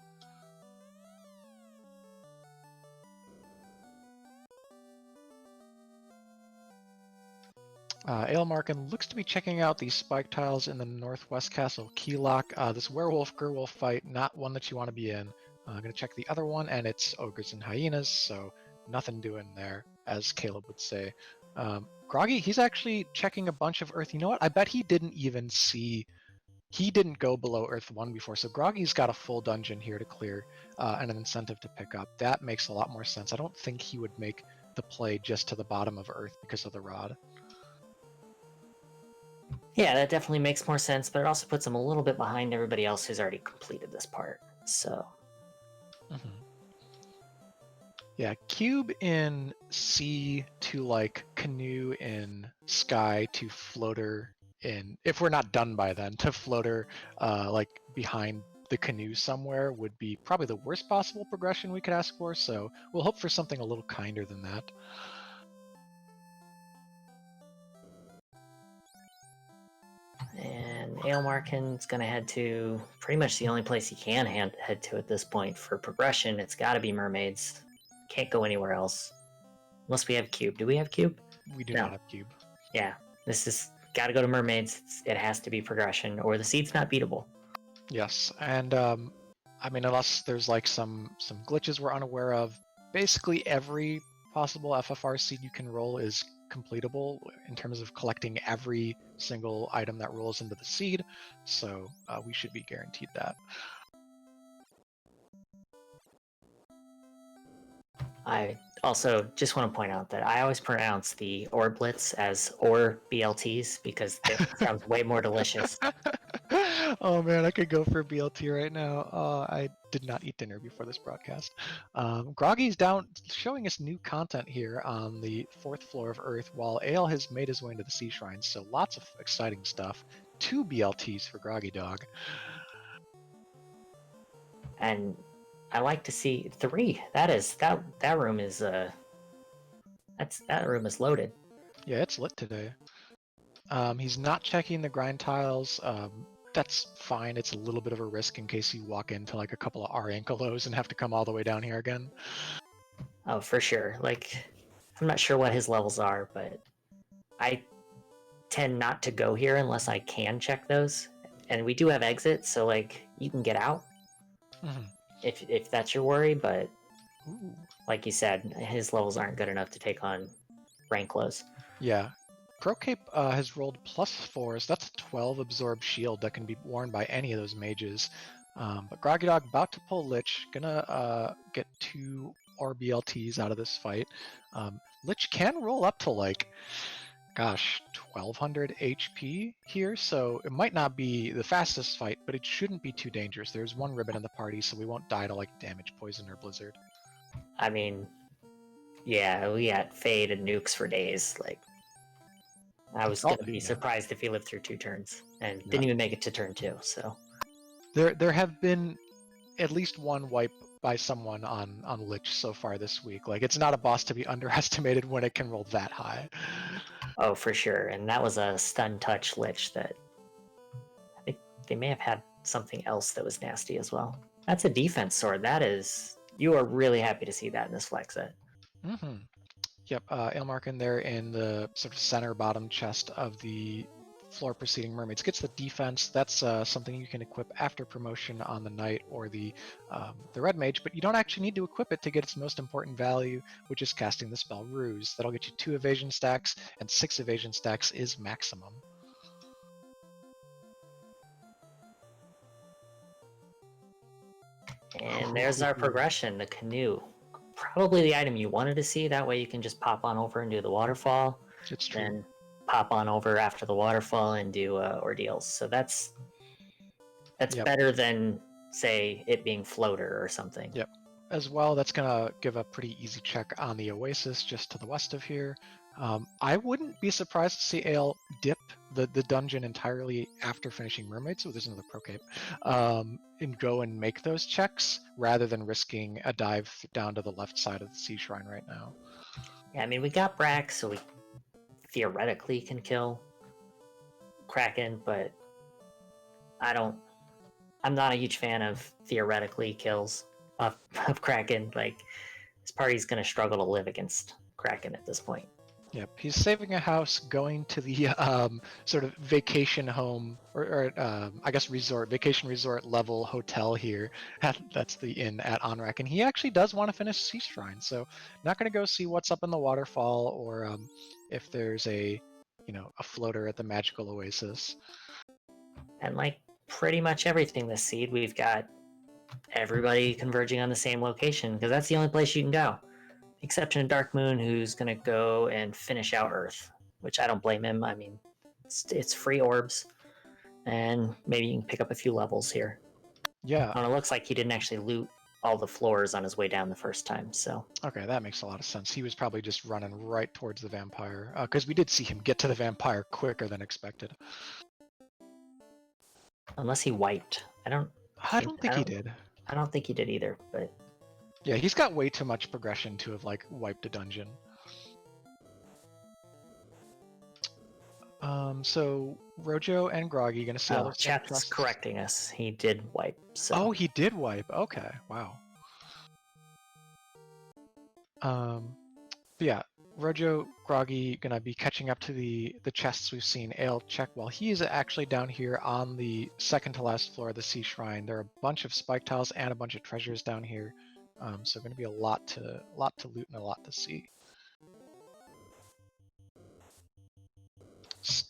Aelmarkin looks to be checking out these spike tiles in the northwest castle key lock. This werewolf-gerwolf fight, not one that you want to be in. I'm going to check the other one, and it's ogres and hyenas, so nothing doing there, as Caleb would say. Groggy, he's actually checking a bunch of Earth. You know what? I bet he didn't even see. He didn't go below Earth 1 before, so Groggy's got a full dungeon here to clear and an incentive to pick up. That makes a lot more sense. I don't think he would make the play just to the bottom of Earth because of the rod. Yeah, that definitely makes more sense, but it also puts him a little bit behind everybody else who's already completed this part. So. Mm-hmm. Yeah, cube in sea to like canoe in sky to floater in, if we're not done by then, to floater like behind the canoe somewhere would be probably the worst possible progression we could ask for. So we'll hope for something a little kinder than that. And Aelmarkin's going to head to pretty much the only place he can head to at this point for progression. It's got to be mermaids. Can't go anywhere else. Unless we have cube. Do we have cube? We do No. not have cube. Yeah, this is got to go to mermaids. It has to be progression, or the seed's not beatable. Yes, and I mean, unless there's like some glitches we're unaware of, basically every possible FFR seed you can roll is completable in terms of collecting every single item that rolls into the seed. So we should be guaranteed that. I also just want to point out that I always pronounce the Orblitz as or BLTs because it sounds way more delicious. Oh man, I could go for BLT right now. I did not eat dinner before this broadcast. Groggy's down, showing us new content here on the 4th floor of Earth, while Ale has made his way into the Sea Shrines. So lots of exciting stuff. 2 BLTs for Groggy Dog. And I like to see 3. That room is that room is loaded. Yeah, it's lit today. He's not checking the grind tiles. That's fine. It's a little bit of a risk in case you walk into like a couple of R ankylos and have to come all the way down here again. Oh, for sure. Like, I'm not sure what his levels are, but I tend not to go here unless I can check those. And we do have exits, so like you can get out if that's your worry. But like you said, his levels aren't good enough to take on rank lows. Yeah. Crocape has rolled +4, so that's a 12 absorb shield that can be worn by any of those mages. But Groggy Dog about to pull Lich, gonna get 2 RBLTs out of this fight. Lich can roll up to like, gosh, 1200 HP here, so it might not be the fastest fight, but it shouldn't be too dangerous. There's 1 ribbon in the party, so we won't die to like damage, poison, or blizzard. I mean, yeah, we got Fade and nukes for days. Like, I was gonna be surprised if he lived through 2 turns and didn't even make it to turn 2. So there have been at least 1 wipe by someone on Lich so far this week. Like, it's not a boss to be underestimated when it can roll that high. Oh, for sure. And that was a stun touch Lich that I think they may have had something else that was nasty as well. That's a defense sword. That is, you are really happy to see that in this flex set. Mm-hmm. Yep, Aelmarkin there in the sort of center bottom chest of the floor preceding mermaids gets the defense. That's something you can equip after promotion on the knight or the red mage, but you don't actually need to equip it to get its most important value, which is casting the spell Ruse. That'll get you 2 evasion stacks, and 6 evasion stacks is maximum. And there's our progression, the canoe. Probably the item you wanted to see. That way you can just pop on over and do the waterfall. It's true. Then pop on over after the waterfall and do ordeals. So that's better than, say, it being floater or something. Yep. As well, that's going to give a pretty easy check on the Oasis just to the west of here. I wouldn't be surprised to see Ale dip the dungeon entirely after finishing Mermaid, so there's another Procape, and go and make those checks rather than risking a dive down to the left side of the Sea Shrine right now. Yeah, I mean, we got Brack, so we theoretically can kill Kraken, but I'm not a huge fan of theoretically kills of Kraken. Like, this party's going to struggle to live against Kraken at this point. Yep, he's saving a house, going to the sort of vacation home, or I guess vacation resort level hotel here. That's the inn at Onrak, and he actually does want to finish Sea Shrine, so not going to go see what's up in the waterfall or if there's a floater at the magical oasis. And like pretty much everything this seed, we've got everybody converging on the same location because that's the only place you can go. Exception of Dark Moon, who's going to go and finish out Earth, which I don't blame him. I mean, it's free orbs, and maybe you can pick up a few levels here. Yeah. And it looks like he didn't actually loot all the floors on his way down the first time, so. Okay, that makes a lot of sense. He was probably just running right towards the vampire, because we did see him get to the vampire quicker than expected. Unless he wiped. I don't think he did. I don't think he did either, but. Yeah, he's got way too much progression to have like wiped a dungeon. So Rojo and Groggy gonna see all those chat's correcting us. He did wipe. So. Oh, he did wipe. Okay, wow. But yeah, Rojo, Groggy gonna be catching up to the chests we've seen Ale check while he's actually down here on the second to last floor of the Sea Shrine. There are a bunch of spike tiles and a bunch of treasures down here. So going to be a lot to loot and a lot to see.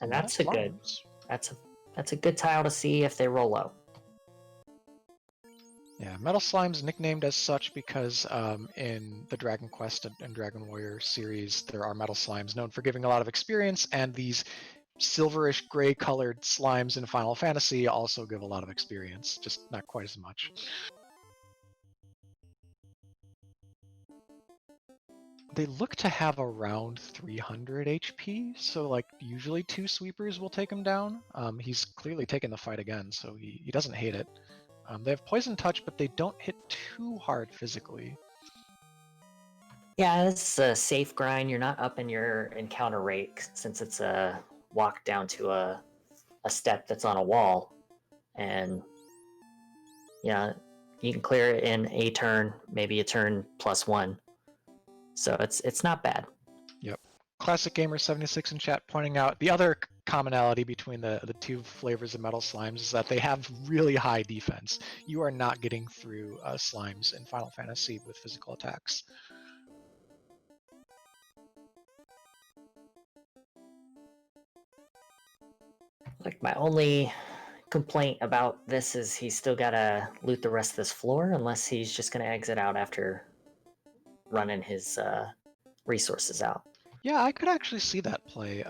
And that's a good tile to see if they roll out. Yeah, Metal Slime's nicknamed as such because in the Dragon Quest and Dragon Warrior series, there are Metal Slimes known for giving a lot of experience, and these silverish gray colored slimes in Final Fantasy also give a lot of experience, just not quite as much. They look to have around 300 HP, so like usually 2 sweepers will take him down. He's clearly taken the fight again, so he doesn't hate it. They have Poison Touch, but they don't hit too hard physically. Yeah, it's a safe grind. You're not up in your encounter rate since it's a walk down to a step that's on a wall. And yeah, you can clear it in a turn, maybe a turn +1. So it's not bad. Yep. Classic Gamer 76 in chat pointing out the other commonality between the two flavors of Metal Slimes is that they have really high defense. You are not getting through slimes in Final Fantasy with physical attacks. Like my only complaint about this is he's still gotta loot the rest of this floor unless he's just gonna exit out after running his resources out. Yeah, I could actually see that play.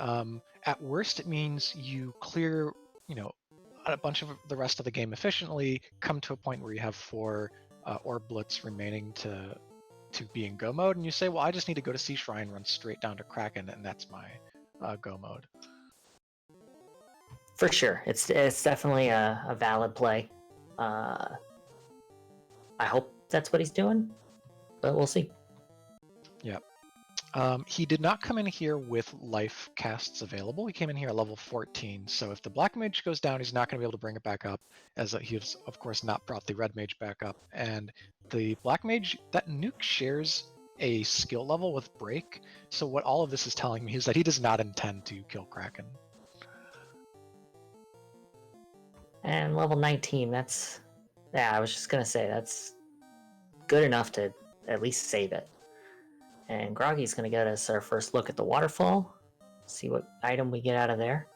At worst, it means you clear, a bunch of the rest of the game efficiently, come to a point where you have 4 orb blitz remaining to be in go mode, and you say, well, I just need to go to Sea Shrine, run straight down to Kraken, and that's my go mode. For sure, it's definitely a valid play. I hope that's what he's doing, but we'll see. Yeah. He did not come in here with life casts available. He came in here at level 14, so if the Black Mage goes down, he's not going to be able to bring it back up, as he's, of course, not brought the Red Mage back up. And the Black Mage, that nuke shares a skill level with Break, so what all of this is telling me is that he does not intend to kill Kraken. And level 19, that's... Yeah, I was just going to say, that's good enough to at least save it. And Groggy's going to get us our first look at the waterfall. See what item we get out of there.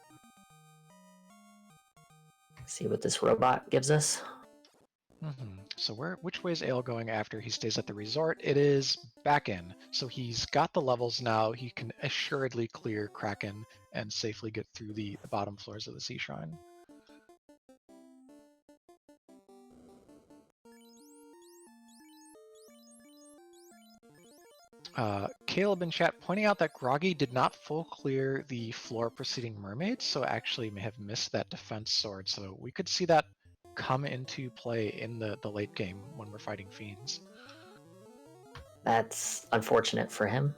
See what this robot gives us. So which way is Ale going after he stays at the resort? It is back in. So he's got the levels now. He can assuredly clear Kraken and safely get through the bottom floors of the Sea Shrine. Caleb in chat pointing out that Groggy did not full clear the floor preceding mermaids, so actually may have missed that defense sword. So we could see that come into play in the late game when we're fighting fiends. That's unfortunate for him.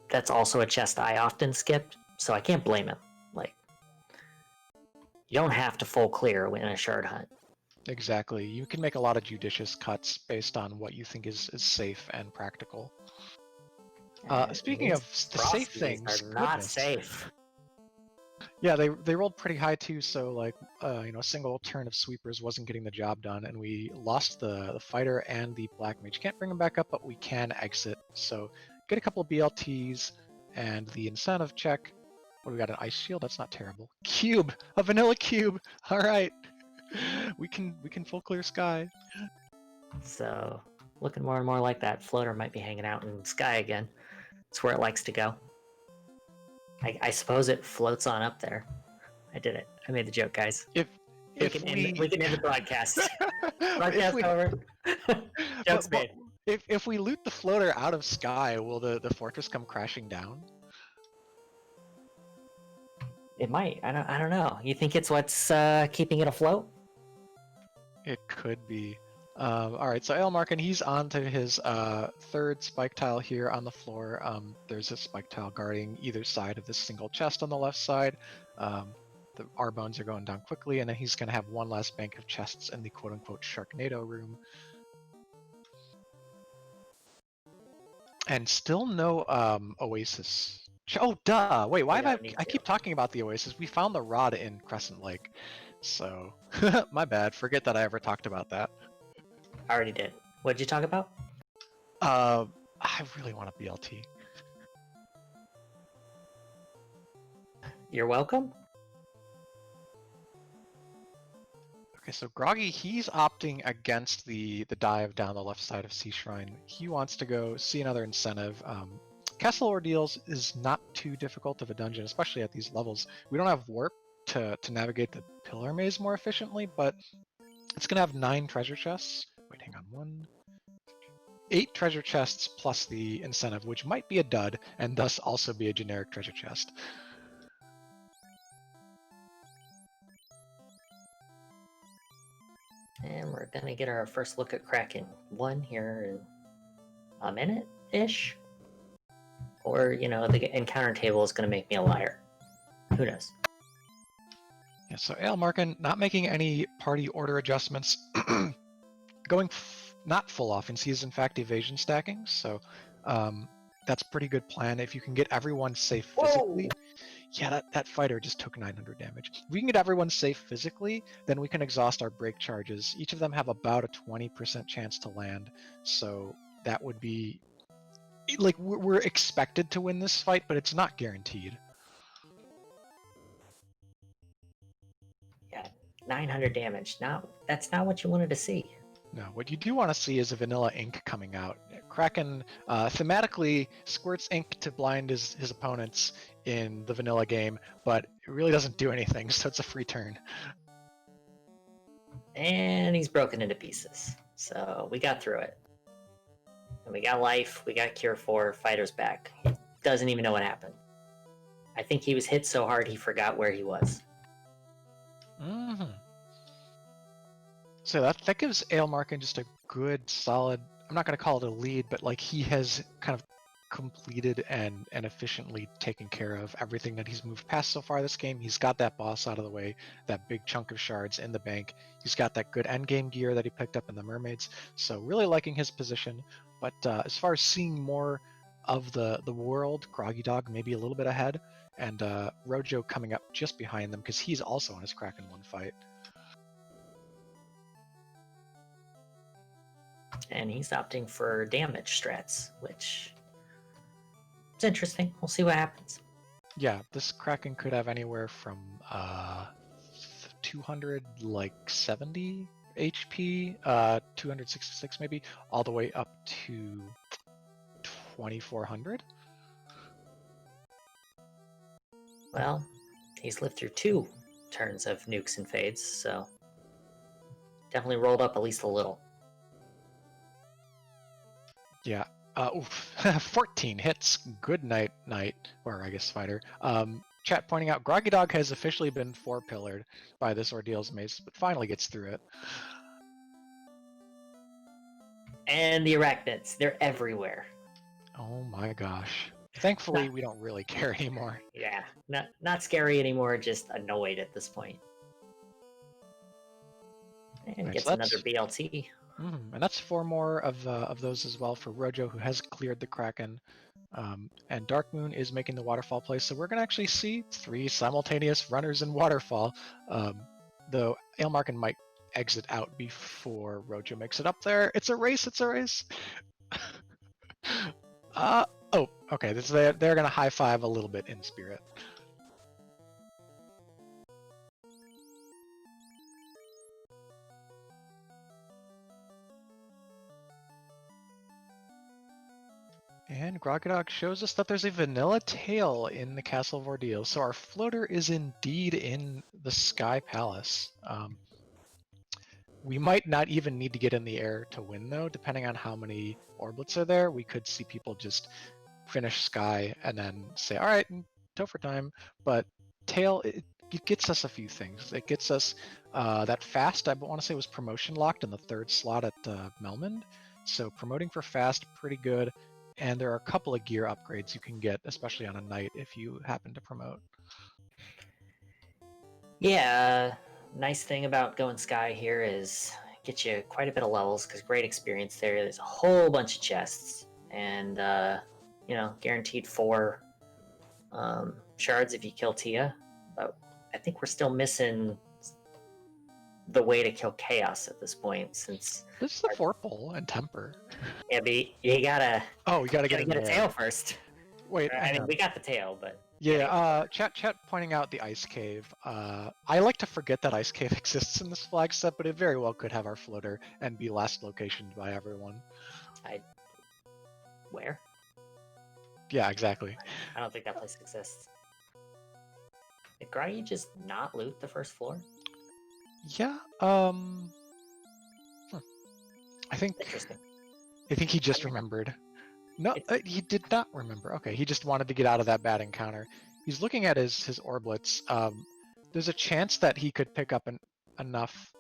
That's also a chest I often skipped, so I can't blame him. Like, you don't have to full clear in a shard hunt. Exactly. You can make a lot of judicious cuts based on what you think is safe and practical. Speaking of the safe Frosties things, are not goodness. safe. Yeah, they rolled pretty high too, so like a single turn of sweepers wasn't getting the job done, and we lost the fighter and the black mage. Can't bring them back up, but we can exit. So get a couple of BLTs and the incentive check. What do we got? An ice shield? That's not terrible. Cube, a vanilla cube. All right, we can full clear sky. So looking more and more like that floater might be hanging out in the sky again. It's where it likes to go. I suppose it floats on up there. I did it. I made the joke, guys. If We can end the broadcast. Broadcast over. Joke's but made. if we loot the floater out of sky, will the fortress come crashing down? It might. I don't know. You think it's what's keeping it afloat? It could be. All right, so Aelmarkin, he's on to his third spike tile here on the floor. There's a spike tile guarding either side of this single chest on the left side. The R bones are going down quickly, and then he's going to have one last bank of chests in the quote-unquote Sharknado room. And still no Oasis. Oh, duh! Wait, why have I keep talking about the Oasis? We found the rod in Crescent Lake. So, my bad. Forget that I ever talked about that. I already did. What did you talk about? I really want a BLT. You're welcome. Okay, so Groggy, he's opting against the dive down the left side of Sea Shrine. He wants to go see another incentive. Castle Ordeals is not too difficult of a dungeon, especially at these levels. We don't have warp to navigate the pillar maze more efficiently, but it's going to have 9 treasure chests. Wait, hang on. 8 treasure chests plus the incentive, which might be a dud, and thus also be a generic treasure chest. And we're gonna get our first look at Kraken 1 here in a minute-ish. Or, the encounter table is gonna make me a liar. Who knows? Yeah, so Aelmarkin not making any party order adjustments, going not full offense. He is in fact evasion stacking, so that's a pretty good plan. If you can get everyone safe physically, yeah, that fighter just took 900 damage. If we can get everyone safe physically, then we can exhaust our break charges. Each of them have about a 20% chance to land, so that would be like we're expected to win this fight, but it's not guaranteed. Yeah, 900 damage. That's not what you wanted to see. No, what you do want to see is a vanilla ink coming out. Kraken thematically squirts ink to blind his opponents in the vanilla game, but it really doesn't do anything, so it's a free turn. And he's broken into pieces. So we got through it. And we got life, we got cure 4, fighter's back. He doesn't even know what happened. I think he was hit so hard he forgot where he was. Mm-hmm. So that gives Aelmarkin just a good, solid, I'm not going to call it a lead, but like he has kind of completed and efficiently taken care of everything that he's moved past so far this game. He's got that boss out of the way, that big chunk of shards in the bank. He's got that good endgame gear that he picked up in the mermaids. So really liking his position. But as far as seeing more of the world, Groggy Dog maybe a little bit ahead, and Rojo coming up just behind them because he's also on his Kraken 1 fight. And he's opting for damage strats, which it's interesting. We'll see what happens. Yeah, this Kraken could have anywhere from 270 HP, 266 maybe, all the way up to 2400. Well, he's lived through 2 turns of nukes and fades, so definitely rolled up at least a little. Yeah. 14 hits. Good night, or I guess fighter. Chat pointing out Groggy Dog has officially been 4-pillared by this Ordeals mace, but finally gets through it. And the arachnids, they're everywhere. Oh my gosh. Thankfully, we don't really care anymore. Yeah, not scary anymore, just annoyed at this point. And Right, gets so another BLT. And that's 4 more of those as well for Rojo, who has cleared the Kraken. And Dark Moon is making the waterfall play, so we're going to actually see 3 simultaneous runners in waterfall. Though Ailmarkin might exit out before Rojo makes it up there. It's a race, it's a race. Oh, okay, they're going to high five a little bit in spirit. And Grogadog shows us that there's a vanilla tail in the Castle of Ordeal, so our floater is indeed in the Sky Palace. We might not even need to get in the air to win, though, depending on how many orblets are there. We could see people just finish Sky and then say, all right, Topher time. But tail, it gets us a few things. It gets us that fast, I want to say was promotion locked in the 3rd slot at Melmond. So promoting for fast, pretty good. And there are a couple of gear upgrades you can get, especially on a night if you happen to promote. Yeah, nice thing about going Sky here is get you quite a bit of levels because great experience there. There's a whole bunch of chests and guaranteed 4 shards if you kill Tia. But I think we're still missing the way to kill Chaos at this point since this is the Vorpal and Temper. Yeah, but you gotta. Oh, we gotta get a tail first. Wait, I mean, we got the tail, but yeah. Chat pointing out the ice cave. I like to forget that ice cave exists in this flag set, but it very well could have our floater and be last locationed by everyone. Where? Yeah, exactly. I don't think that place exists. Did Groggy just not loot the first floor? Yeah. I think he just remembered. No, he did not remember. Okay, he just wanted to get out of that bad encounter. He's looking at his orblets. There's a chance that he could pick up enough.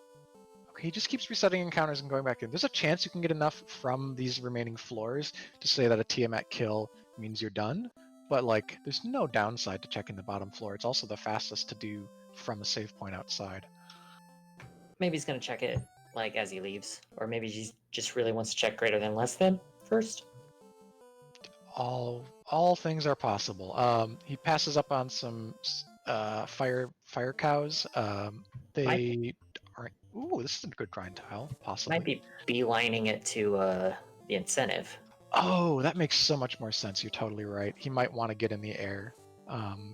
Okay, he just keeps resetting encounters and going back in. There's a chance you can get enough from these remaining floors to say that a Tiamat kill means you're done. But like, there's no downside to checking the bottom floor. It's also the fastest to do from a save point outside. Maybe he's gonna check it like as he leaves, or maybe he just really wants to check greater than less than first. All things are possible. He passes up on some fire cows. They aren't. Ooh, this is a good grind tile. Possibly might be beelining it to the incentive. Oh, that makes so much more sense. You're totally right. He might want to get in the air.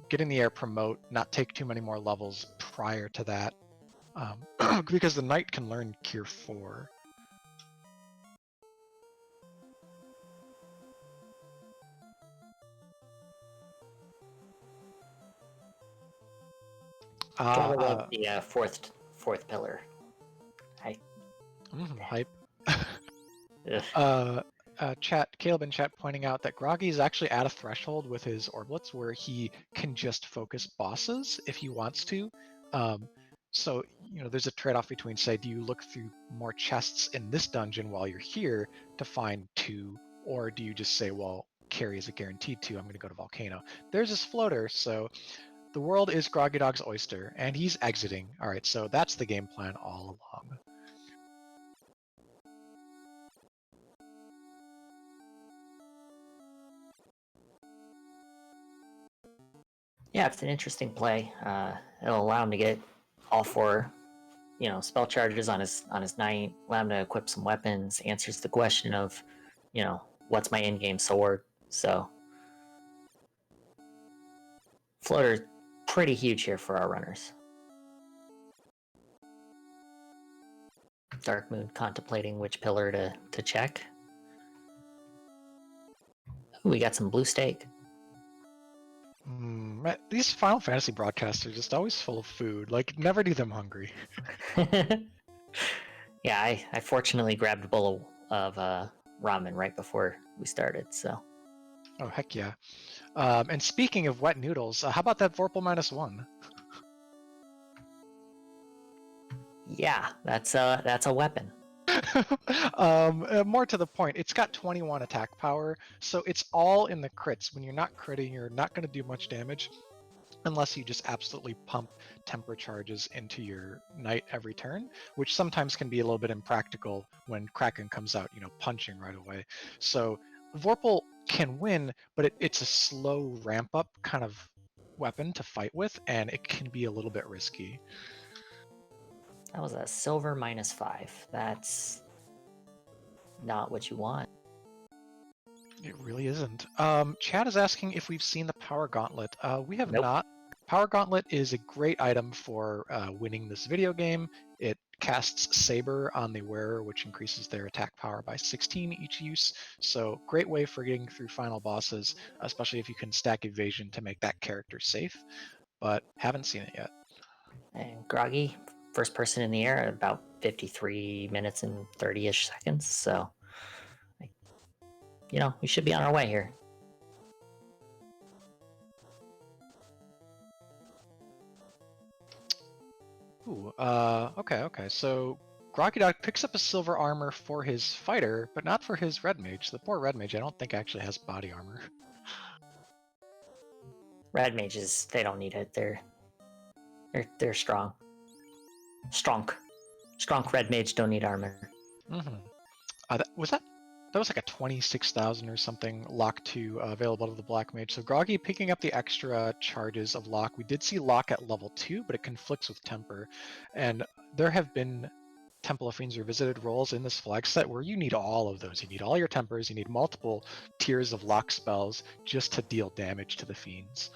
Get in the air, promote, not take too many more levels prior to that. Because the knight can learn Cure 4. Gotta love the fourth pillar. Hype. Caleb in chat pointing out that Groggy is actually at a threshold with his orblets where he can just focus bosses if he wants to. So, there's a trade-off between, say, do you look through more chests in this dungeon while you're here to find 2, or do you just say, well, carry is a guaranteed 2, I'm going to go to Volcano. There's his floater, so the world is Groggy Dog's oyster, and he's exiting. All right, so that's the game plan all along. Yeah, it's an interesting play. It'll allow him to get all 4, spell charges on his knight. Allow him to equip some weapons. Answers the question of, what's my in-game sword. So, floater's pretty huge here for our runners. Dark Moon contemplating which pillar to check. Ooh, we got some blue steak. These Final Fantasy broadcasts are just always full of food. Like, never do them hungry. Yeah, I fortunately grabbed a bowl of ramen right before we started, so. Oh, heck yeah. And speaking of wet noodles, how about that Vorpal -1? Yeah, that's a weapon. More to the point, it's got 21 attack power, so it's all in the crits. When you're not critting, you're not going to do much damage unless you just absolutely pump temper charges into your knight every turn, which sometimes can be a little bit impractical when Kraken comes out, punching right away. So Vorpal can win, but it's a slow ramp up kind of weapon to fight with, and it can be a little bit risky. That was a silver -5. That's not what you want. It really isn't. Chad is asking if we've seen the Power Gauntlet. We have Nope. not. Power Gauntlet is a great item for winning this video game. It casts Saber on the wearer, which increases their attack power by 16 each use. So great way for getting through final bosses, especially if you can stack evasion to make that character safe. But haven't seen it yet. And Groggy, first person in the air at about 53 minutes and 30-ish seconds. So, we should be on our way here. Ooh, okay. So Groggy Dog picks up a silver armor for his fighter, but not for his red mage. The poor red mage, I don't think actually has body armor. Red mages, they don't need it. They're strong. Strong red mage don't need armor. Mm-hmm. That was like a 26,000 or something lock 2 available to the black mage. So Groggy picking up the extra charges of lock. We did see lock at level 2, but it conflicts with temper, and there have been Temple of Fiends Revisited rolls in this flag set where you need all of those. You need all your tempers. You need multiple tiers of lock spells just to deal damage to the fiends.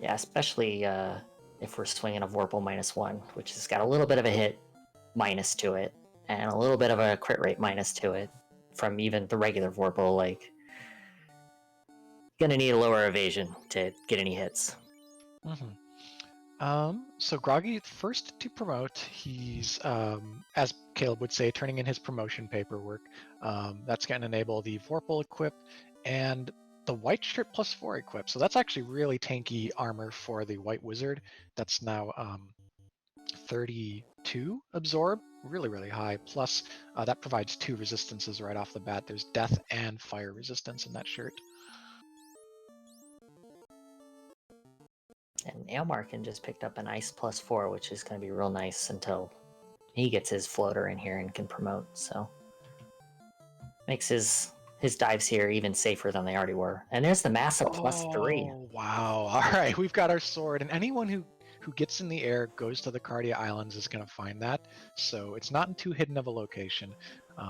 Yeah, especially if we're swinging a Vorpal -1, which has got a little bit of a hit minus to it, and a little bit of a crit rate minus to it from even the regular Vorpal. Like, gonna need a lower evasion to get any hits. So Groggy, first to promote, he's, as Caleb would say, turning in his promotion paperwork. That's going to enable the Vorpal equip and the White Shirt +4 equip. So that's actually really tanky armor for the White Wizard. That's now 32 absorb, really high. Plus, that provides 2 resistances right off the bat. There's death and fire resistance in that shirt. And Aelmarkin just picked up an Ice +4, which is going to be real nice until he gets his floater in here and can promote. So makes his dives here even safer than they already were. And there's the massive +3. Oh, wow. All right, we've got our sword, and anyone who gets in the air, goes to the Cardia Islands, is going to find that. So it's not in too hidden of a location.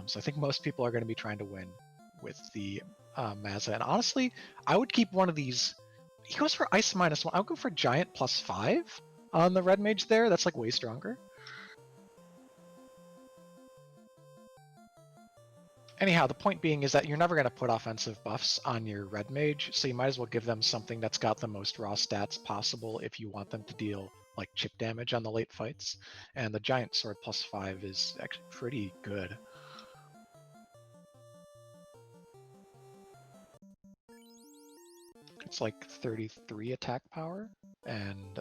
So I think most people are going to be trying to win with the Mazza. And honestly, I would keep one of these. He goes for Ice -1. I would go for Giant +5 on the Red Mage there. That's like way stronger. Anyhow, the point being is that you're never going to put offensive buffs on your Red Mage, so you might as well give them something that's got the most raw stats possible if you want them to deal like chip damage on the late fights. And the Giant Sword +5 is actually pretty good. It's like 33 attack power and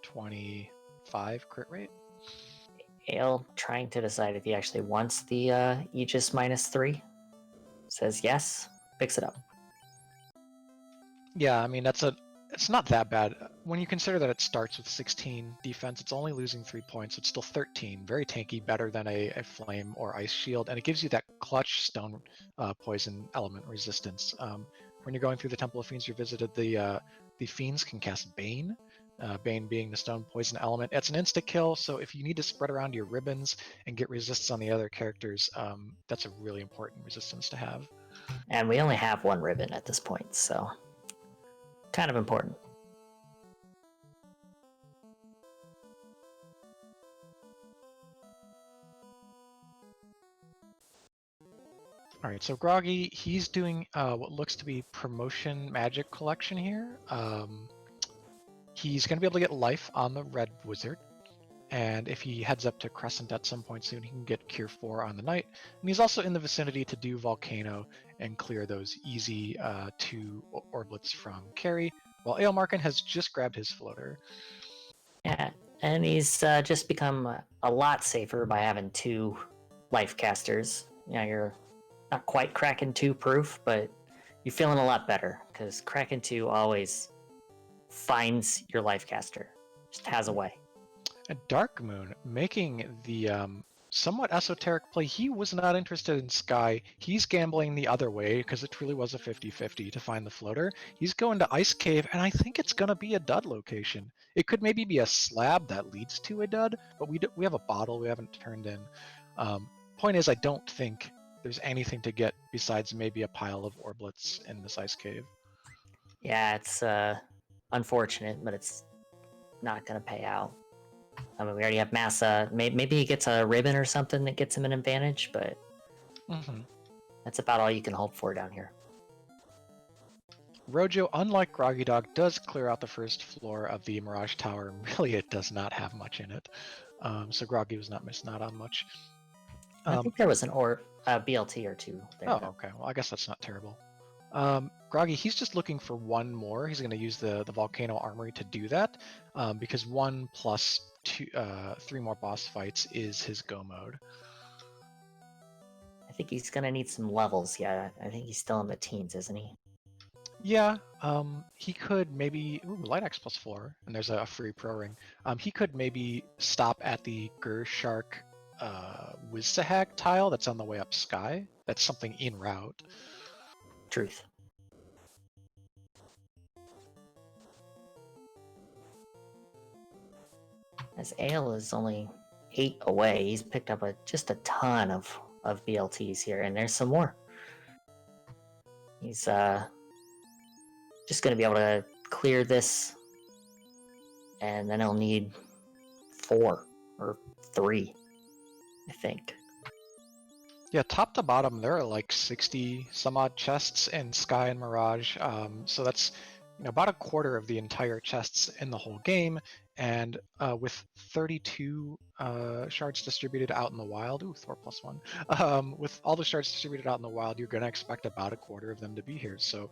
25 crit rate. Ale trying to decide if he actually wants the Aegis -3. Says yes, picks it up. Yeah, I mean, it's not that bad. When you consider that it starts with 16 defense, it's only losing 3 points. It's still 13. Very tanky, better than a flame or ice shield. And it gives you that clutch stone poison element resistance. When you're going through the Temple of Fiends Revisited, the fiends can cast Bane. Bane being the stone poison element. It's an insta-kill, so if you need to spread around your ribbons and get resistance on the other characters, that's a really important resistance to have. And we only have 1 ribbon at this point, so kind of important. All right, so Groggy, he's doing what looks to be promotion magic collection here. He's going to be able to get life on the Red Wizard, and if he heads up to Crescent at some point soon, he can get Cure 4 on the Knight. And he's also in the vicinity to do Volcano and clear those easy 2 Orblets from Carry, while Aelmarkin has just grabbed his floater. Yeah, and he's just become a lot safer by having 2 life casters. You're not quite Kraken 2 proof, but you're feeling a lot better because Kraken 2 always finds your life caster, just has a way. And Dark Moon making the somewhat esoteric play. He was not interested in Sky. He's gambling the other way because it truly was a 50-50 to find the floater. He's going to Ice Cave, and I think it's going to be a dud location. It could maybe be a slab that leads to a dud, but we have a bottle we haven't turned in. Point is, I don't think there's anything to get besides maybe a pile of orblets in this Ice Cave. Yeah, it's unfortunate, but it's not going to pay out. I mean, we already have Massa. Maybe he gets a ribbon or something that gets him an advantage, but that's about all you can hope for down here. Rojo, unlike Groggy Dog, does clear out the first floor of the Mirage Tower. Really, it does not have much in it. So Groggy was not missing out on much. I think there was an BLT or two there. Oh, okay. Well, I guess that's not terrible. Groggy, he's just looking for one more. He's going to use the Volcano Armory to do that, because 1 plus 3 more boss fights is his go mode. I think he's going to need some levels. Yeah, I think he's still in the teens, isn't he? Yeah, he could maybe... Ooh, Light Axe plus 4, and there's a free pro ring. He could maybe stop at the Gershark Wizzahag tile that's on the way up Sky. That's something in route. Truth. As Ale is only 8 away, he's picked up just a ton of BLTs here, and there's some more. He's just going to be able to clear this, and then he'll need 4 or 3, I think. Yeah, top to bottom, there are like 60 some odd chests in Sky and Mirage. So that's about a quarter of the entire chests in the whole game. And with 32 shards distributed out in the wild, ooh, Thor plus 1. With all the shards distributed out in the wild, you're going to expect about a quarter of them to be here. So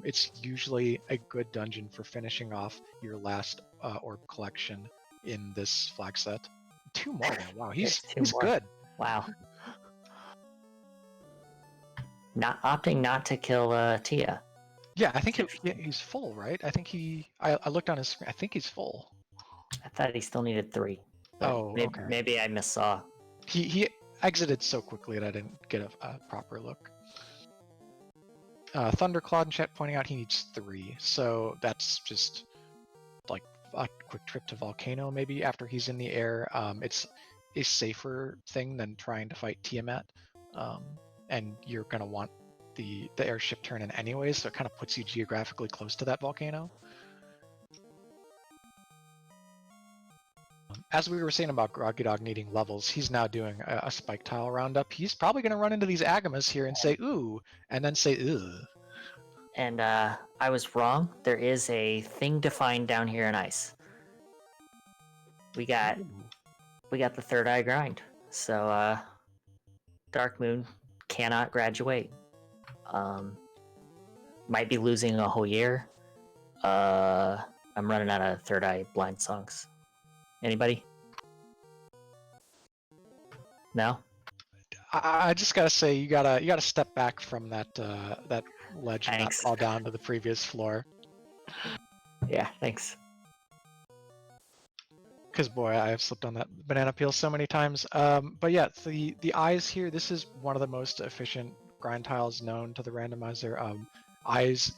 it's usually a good dungeon for finishing off your last orb collection in this flag set. 2 more now. Wow, he's good. Wow. Opting not to kill Tia. Yeah, I think he's full, right? I think I looked on his screen. I think he's full. I thought he still needed 3. Oh, maybe, okay. Maybe I missaw. He exited so quickly that I didn't get a proper look. Thundercloud in chat pointing out he needs 3, so that's just like a quick trip to Volcano maybe after he's in the air. It's a safer thing than trying to fight Tiamat, and you're gonna want the airship turn in anyways, so it kind of puts you geographically close to that volcano. As we were saying about Groggy Dog needing levels, he's now doing a spike tile roundup. He's probably going to run into these Agamas here and say ooh, and then say ugh. And I was wrong. There is a thing to find down here in ice. We got the third eye grind. So Dark Moon cannot graduate. Might be losing a whole year. I'm running out of third eye blind songs. Anybody? No? I just gotta say you gotta step back from that ledge and not Thanks. fall down to the previous floor. Yeah, thanks. Because boy, I have slipped on that banana peel so many times. But yeah, the eyes here. This is one of the most efficient grind tiles known to the randomizer. Eyes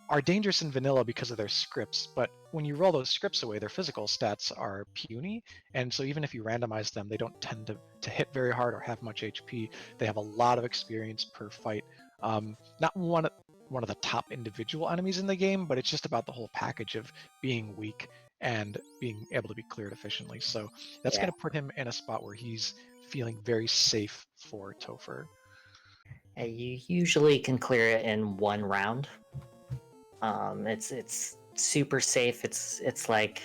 are dangerous in vanilla because of their scripts, but when you roll those scripts away, their physical stats are puny, and so even if you randomize them, they don't tend to hit very hard or have much HP. They have a lot of experience per fight. Not one of the top individual enemies in the game, but it's just about the whole package of being weak and being able to be cleared efficiently. So that's going to put him in a spot where he's feeling very safe for Topher. You usually can clear it in 1 round. It's super safe. It's like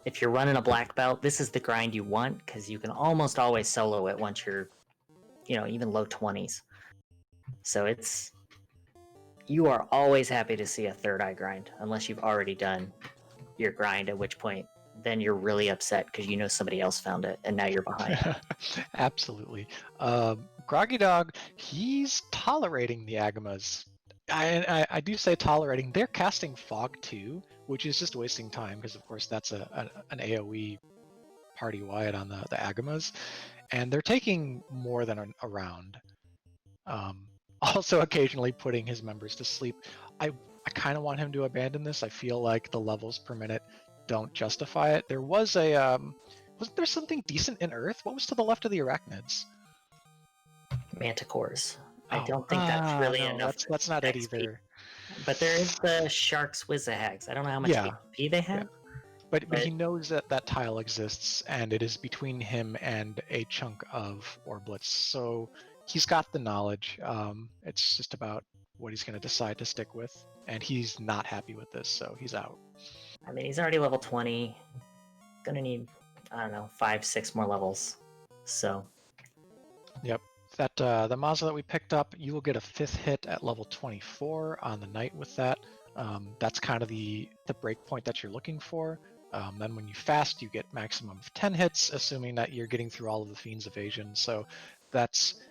if you're running a black belt, this is the grind you want because you can almost always solo it once you're, even low 20s. So you are always happy to see a third eye grind unless you've already done your grind, at which point then you're really upset because you know somebody else found it and now you're behind. Absolutely. Groggy Dog, he's tolerating the Agamas. I do say tolerating. They're casting Fog too, which is just wasting time because of course that's an AoE party wide on the Agamas. and they're taking more than a round. Also occasionally putting his members to sleep. I kind of want him to abandon this. I feel like the levels per minute don't justify it. There was wasn't there something decent in Earth? What was to the left of the arachnids? Manticores. I Oh, don't think that's really no, enough that's not it XP. either. But there is the Sharks Wizzahags. I don't know how much Yeah, HP they yeah. have. But he knows that that tile exists, and it is between him and a chunk of Orblitz. So he's got the knowledge. It's just about what he's going to decide to stick with, and he's not happy with this, so he's out. I mean, he's already level 20. Gonna need, I don't know, 5, 6 more levels. So. Yep. That the Mazda that we picked up, you will get a 5th hit at level 24 on the night with that. That's kind of the break point that you're looking for. Then when you fast, you get maximum of 10 hits, assuming that you're getting through all of the Fiend's evasion. So that's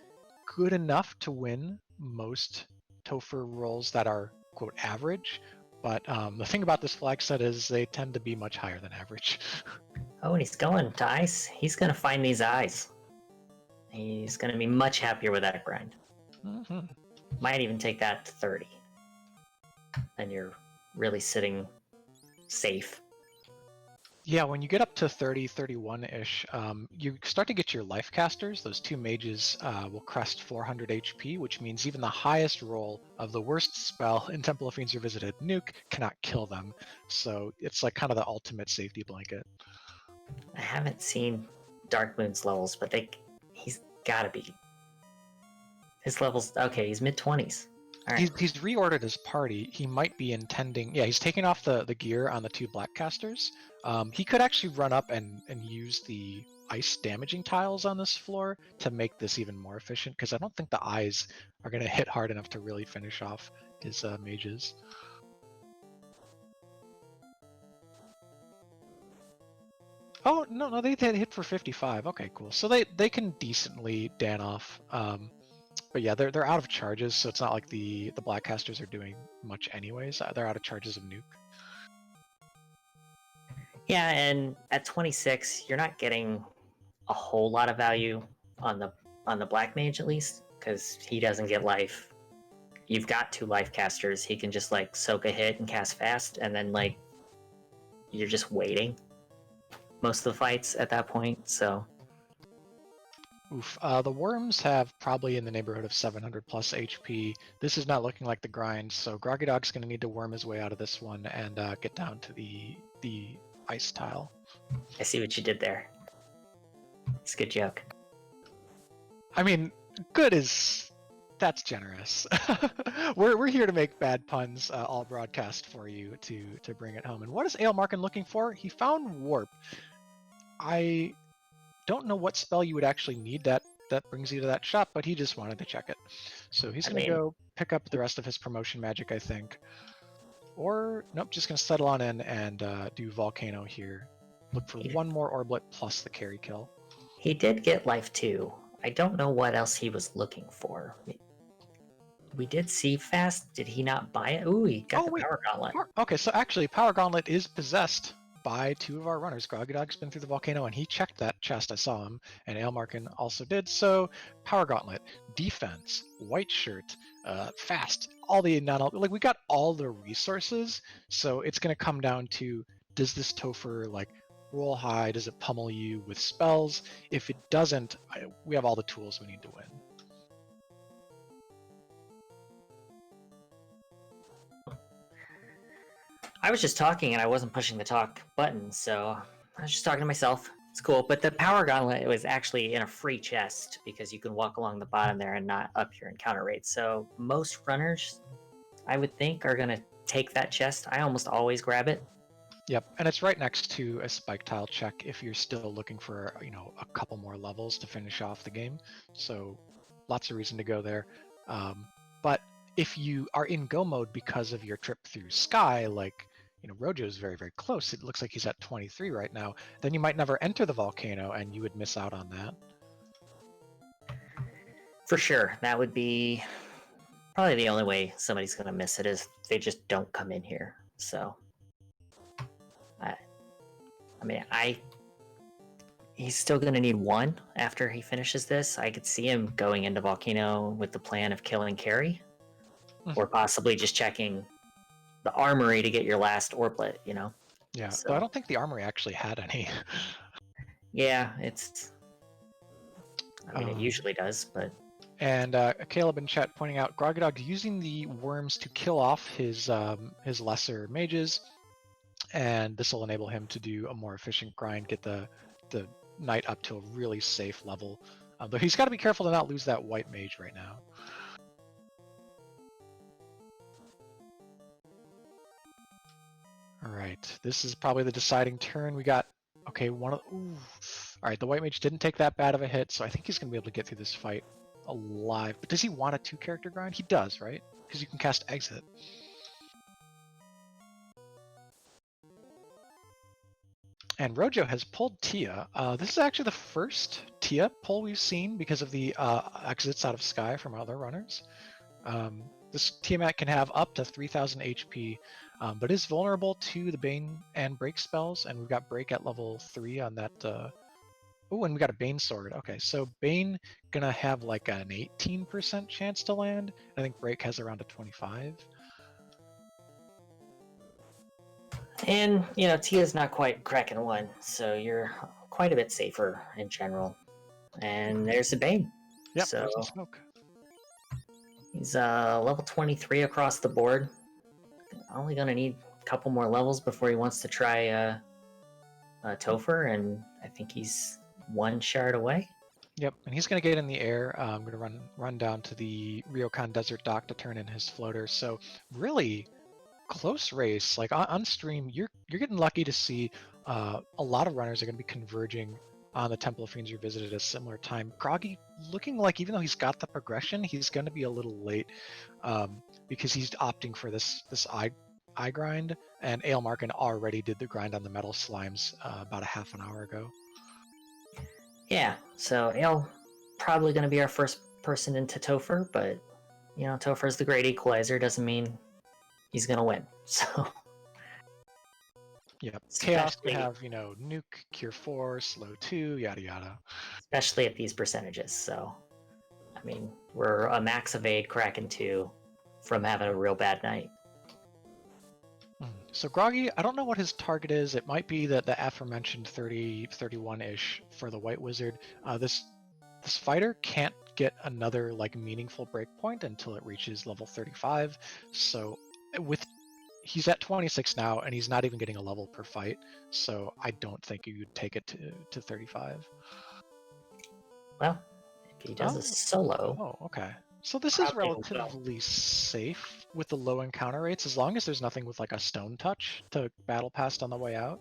good enough to win most Topher rolls that are, quote, average. But the thing about this flag set is they tend to be much higher than average. Oh, and he's going to ice. He's gonna find these eyes. He's gonna be much happier with that grind. Mm-hmm. Might even take that to 30. Then you're really sitting safe. Yeah, when you get up to 30, 31-ish, you start to get your life casters. Those 2 mages will crest 400 HP, which means even the highest roll of the worst spell in Temple of Fiends Revisited, Nuke, cannot kill them. So it's like kind of the ultimate safety blanket. I haven't seen Darkmoon's levels, but he's gotta be. His levels, okay, he's mid-20s. All right. He's reordered his party. He might be intending. Yeah, he's taking off the gear on the 2 black casters. He could actually run up and use the ice damaging tiles on this floor to make this even more efficient, because I don't think the eyes are going to hit hard enough to really finish off his mages. Oh no, they hit for 55. Okay, cool. So they can decently dan off. But yeah, they're out of charges, so it's not like the black casters are doing much anyways. They're out of charges of nuke. Yeah, and at 26, you're not getting a whole lot of value on the black mage at least, because he doesn't get life. You've got 2 life casters. He can just like soak a hit and cast fast, and then like you're just waiting most of the fights at that point. So Oof. The worms have probably in the neighborhood of 700 plus HP. This is not looking like the grind, so Groggy Dog's going to need to worm his way out of this one and get down to the ice tile. I see what you did there. It's a good joke. I mean, good is that's generous. we're here to make bad puns all broadcast for you to bring it home. And what is Aelmarkin looking for? He found warp. I don't know what spell you would actually need that brings you to that shop, but he just wanted to check it. So he's going to go pick up the rest of his promotion magic, I think. Or, nope, just going to settle on in and do Volcano here. Look for 1 more Orblet plus the carry kill. He did get life 2. I don't know what else he was looking for. We did see fast. Did he not buy it? Ooh, he got the Power Gauntlet. Okay, so actually, Power Gauntlet is possessed by 2 of our runners. Groggy Dog's been through the volcano, and he checked that chest. I saw him, and Aelmarkin also did. So, Power Gauntlet, defense, white shirt, fast, all the like we got all the resources. So it's going to come down to, does this Topher like roll high? Does it pummel you with spells? If it doesn't, we have all the tools we need to win. I was just talking and I wasn't pushing the talk button, so I was just talking to myself. It's cool, but the Power Gauntlet was actually in a free chest because you can walk along the bottom there and not up your encounter rate. So most runners, I would think, are going to take that chest. I almost always grab it. Yep, and it's right next to a spike tile check if you're still looking for, a couple more levels to finish off the game. So lots of reason to go there. But if you are in go mode because of your trip through Sky, like, Rojo's very, very close. It looks like he's at 23 right now. Then you might never enter the volcano and you would miss out on that. For sure. That would be probably the only way somebody's going to miss it is they just don't come in here. So, he's still going to need one after he finishes this. I could see him going into Volcano with the plan of killing Carrie, or possibly just checking the armory to get your last orblet, you know? Yeah, So, though I don't think the armory actually had any. yeah, it's... I mean, it Um, usually does, but... And Caleb in chat pointing out Groggadog using the worms to kill off his lesser mages, and this will enable him to do a more efficient grind, get the knight up to a really safe level. Though he's got to be careful to not lose that white mage right now. All right, this is probably the deciding turn. We got okay one of. Ooh. All right, the white mage didn't take that bad of a hit, so I think he's gonna be able to get through this fight alive. But does he want a 2-character grind? He does, right? Because you can cast Exit. And Rojo has pulled Tia. This is actually the first Tia pull we've seen because of the exits out of Sky from other runners. This Tiamat can have up to 3,000 HP, but is vulnerable to the Bane and Break spells, and we've got Break at level 3 on that. Oh, and we got a Bane sword. Okay, so Bane gonna have like an 18% chance to land. I think Break has around a 25. And, you know, Tia's not quite cracking one, so you're quite a bit safer in general. And there's the Bane. Yep, So there's the smoke. he's level 23 across the board. Only gonna need a couple more levels before he wants to try Topher, and I think he's one shard away. Yep, and he's going to get in the air. I'm going to run down to the Ryokan Desert Dock to turn in his floater. So really close race. Like on stream, you're getting lucky to see a lot of runners are going to be converging on the Temple of Fiends Revisited at a similar time. Groggy looking like even though he's got the progression, he's going to be a little late because he's opting for this eye grind, and Aelmarkin already did the grind on the metal slimes about a half an hour ago. Yeah, so Ale probably going to be our first person into Topher, but, you know, Topher's the great equalizer, doesn't mean he's going to win, so... Yep, Chaos could have, you know, Nuke, Cure 4, Slow 2, yada yada. Especially at these percentages, so... I mean, we're a max evade Kraken 2 from having a real bad night. So Groggy, I don't know what his target is. It might be that the aforementioned 30, 31-ish for the White Wizard. This fighter can't get another like meaningful breakpoint until it reaches level 35. So he's at 26 now, and he's not even getting a level per fight. So I don't think you'd take it to 35. Well, if he does a solo... Oh, okay. So this is relatively safe with the low encounter rates, as long as there's nothing with like a stone touch to battle past on the way out.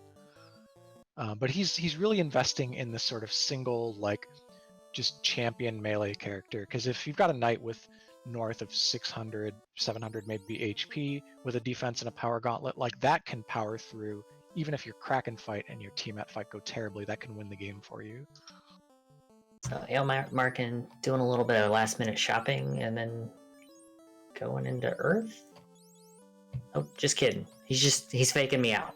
But he's really investing in this sort of single, like, just champion melee character. Because if you've got a knight with north of 600, 700 maybe HP, with a defense and a power gauntlet, like that can power through, even if your Kraken fight and your Tiamat fight go terribly, that can win the game for you. So Aelmarkin doing a little bit of last minute shopping and then going into Earth? Oh, just kidding. He's faking me out.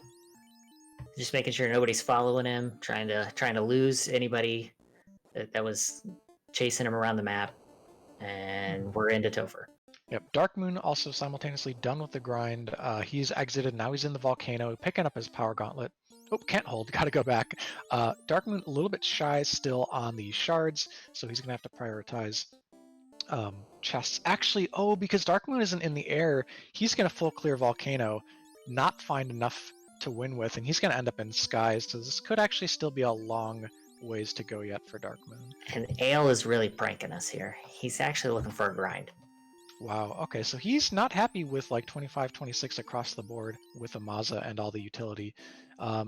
Just making sure nobody's following him, trying to lose anybody that was chasing him around the map, and we're into Topher. Yep, Darkmoon also simultaneously done with the grind. He's exited, now he's in the volcano, picking up his power gauntlet. Oh, can't hold, gotta go back. Darkmoon a little bit shy still on the shards, so he's gonna have to prioritize chests. Actually, because Darkmoon isn't in the air, he's gonna full clear volcano, not find enough to win with, and he's gonna end up in skies, so this could actually still be a long ways to go yet for Darkmoon. And Ale is really pranking us here. He's actually looking for a grind. Wow, okay, so he's not happy with like 25, 26 across the board with Amaza and all the utility.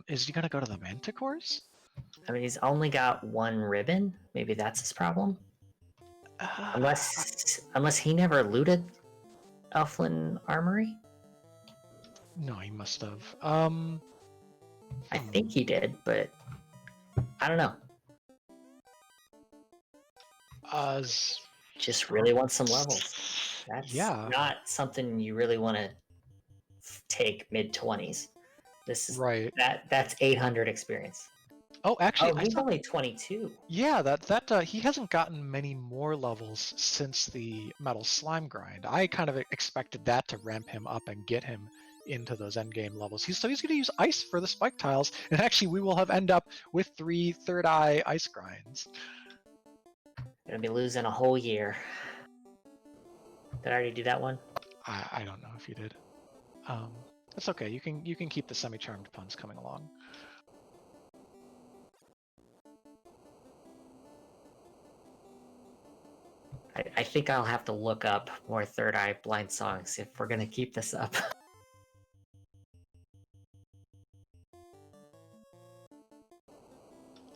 Is he going to go to the Manticores? I mean, he's only got one ribbon. Maybe that's his problem. Unless he never looted Elflin Armory? No, he must have. I think he did, but I don't know. Just really want some levels. That's not something you really want to take mid-20s. This is right. That's 800 experience. Oh, actually, Oh, I he's saw. only 22. Yeah, he hasn't gotten many more levels since the metal slime grind. I kind of expected that to ramp him up and get him into those endgame levels. He's going to use ice for the spike tiles, and actually we will have end up with 3 third eye ice grinds. Gonna be losing a whole year. Did I already do that one? I don't know if you did. That's okay. You can keep the semi-charmed puns coming along. I think I'll have to look up more Third Eye Blind songs if we're gonna keep this up.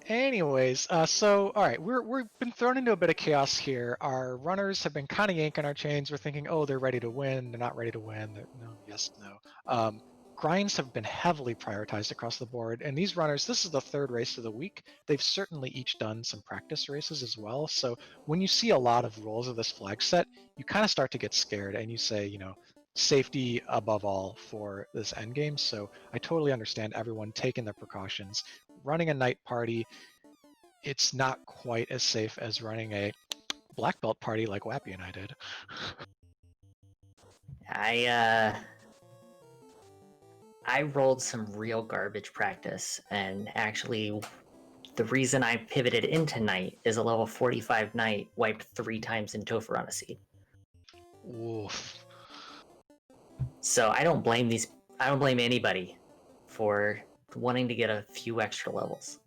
Anyways, so all right, we've been thrown into a bit of chaos here. Our runners have been kind of yanking our chains. We're thinking, oh, they're ready to win. They're not ready to win. No, yes, no. Grinds have been heavily prioritized across the board, and these runners, this is the third race of the week. They've certainly each done some practice races as well. So when you see a lot of rolls of this flag set, you kind of start to get scared, and you say, safety above all for this end game. So I totally understand everyone taking their precautions. Running a night party, it's not quite as safe as running a black belt party like Wappy and I did. I rolled some real garbage practice, and actually the reason I pivoted into Knight is a level 45 Knight wiped 3 times in Topher on a seed. Oof. So I don't blame anybody for wanting to get a few extra levels.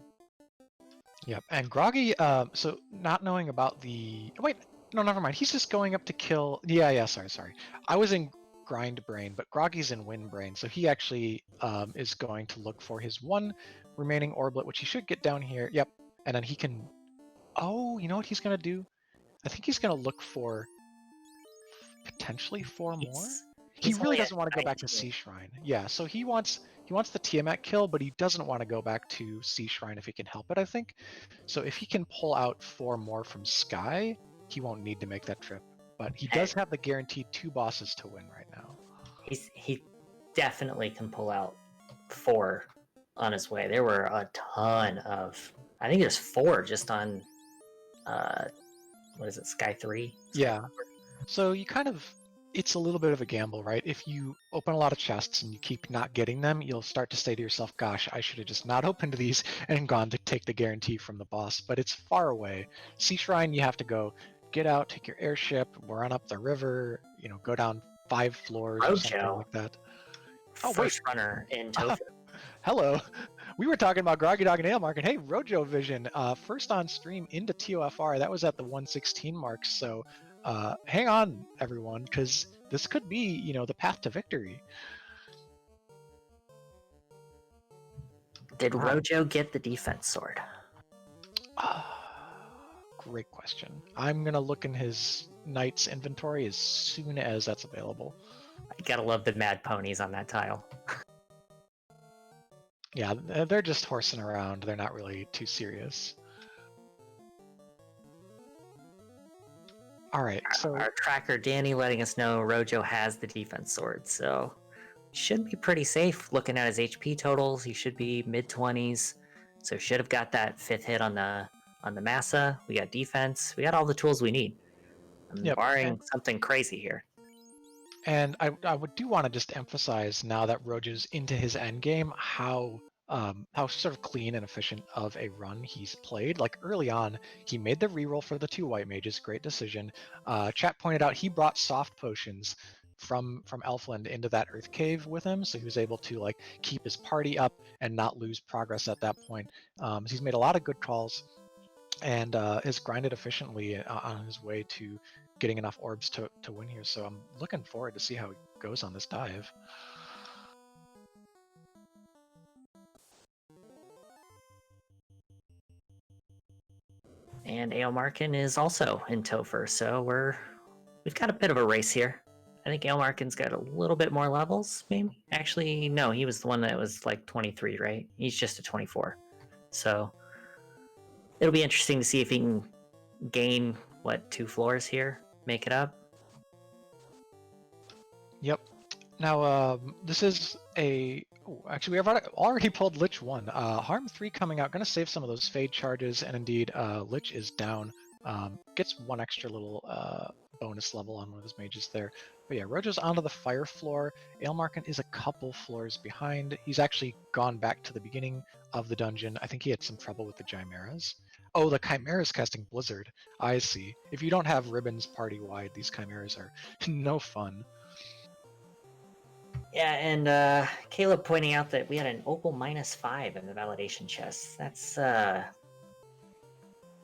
Yep. And Groggy, so not knowing about the wait, no, never mind. He's just going up to kill. Yeah. Sorry. I was in grind brain, but Groggy's in win brain, so he actually is going to look for his one remaining orblet, which he should get down here. Yep. And then he can. Oh, you know what he's gonna do? I think he's gonna look for potentially 4 more. He He's really only at doesn't want to go back to 19. Sea Shrine. Yeah, so he wants the Tiamat kill, but he doesn't want to go back to Sea Shrine if he can help it, I think. So if he can pull out 4 more from Sky, he won't need to make that trip. But he does have the guaranteed 2 bosses to win right now. He definitely can pull out 4 on his way. There were a ton of, I think there's 4 just on what is it, Sky 3? Yeah. So you kind of, it's a little bit of a gamble, right? If you open a lot of chests and you keep not getting them, you'll start to say to yourself, gosh, I should have just not opened these and gone to take the guarantee from the boss. But it's far away. Sea Shrine, you have to go get out, take your airship, run up the river, go down 5 floors or something like that. Oh, first runner in Topher. Hello. We were talking about Groggy Dog and Ale Mark, and hey, Rojo Vision, first on stream into TOFR. That was at the 116 mark, so hang on, everyone, because this could be, the path to victory. Did Rojo get the defense sword? Great question. I'm going to look in his knight's inventory as soon as that's available. I gotta love the mad ponies on that tile. Yeah, they're just horsing around. They're not really too serious. All right, so our tracker Danny letting us know Rojo has the defense sword, so should be pretty safe. Looking at his HP totals, he should be mid-20s, so should have got that 5th hit on the Massa. We got defense. We got all the tools we need. Barring something crazy here. And I do want to just emphasize now that Rojo's into his end game how sort of clean and efficient of a run he's played. Like early on, he made the reroll for the 2 white mages, great decision. Chat pointed out he brought soft potions from Elfland into that Earth Cave with him, so he was able to keep his party up and not lose progress at that point. He's made a lot of good calls and has grinded efficiently on his way to getting enough orbs to win here. So I'm looking forward to see how it goes on this dive. And Aelmarkin is also in Topher, so we've got a bit of a race here. I think Aelmarkin's got a little bit more levels, maybe. Actually, no, he was the one that was 23, right? He's just a 24. So it'll be interesting to see if he can gain 2 floors here, make it up. Yep. Now this is a Ooh, actually, we have already pulled Lich 1. Harm 3 coming out, going to save some of those Fade charges, and indeed, Lich is down. Gets one extra little bonus level on one of his mages there. But yeah, Rojo's onto the fire floor. Aelmarkin is a couple floors behind. He's actually gone back to the beginning of the dungeon. I think he had some trouble with the Chimeras. Oh, the Chimera's casting Blizzard. I see. If you don't have ribbons party-wide, these Chimeras are no fun. Yeah, and Caleb pointing out that we had an Opal -5 in the validation chest. That's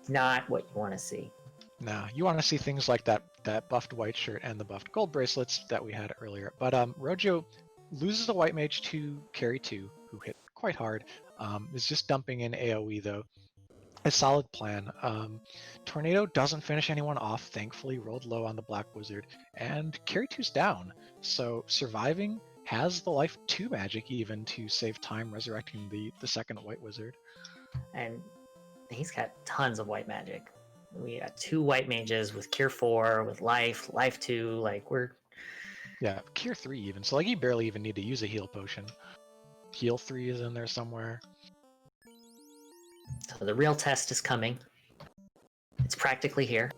not what you want to see. Nah, you want to see things like that buffed white shirt and the buffed gold bracelets that we had earlier. But Rojo loses a white mage to carry 2, who hit quite hard. Is just dumping in AoE though. A solid plan. Tornado doesn't finish anyone off, thankfully, rolled low on the Black Wizard, and carry 2's down. So surviving has the life 2 magic even to save time resurrecting the second White Wizard. And he's got tons of white magic. We got 2 white mages with Cure 4, with life 2. Like, we're... Yeah, Cure 3 even. So like you barely even need to use a heal potion. Heal 3 is in there somewhere. So the real test is coming. It's practically here.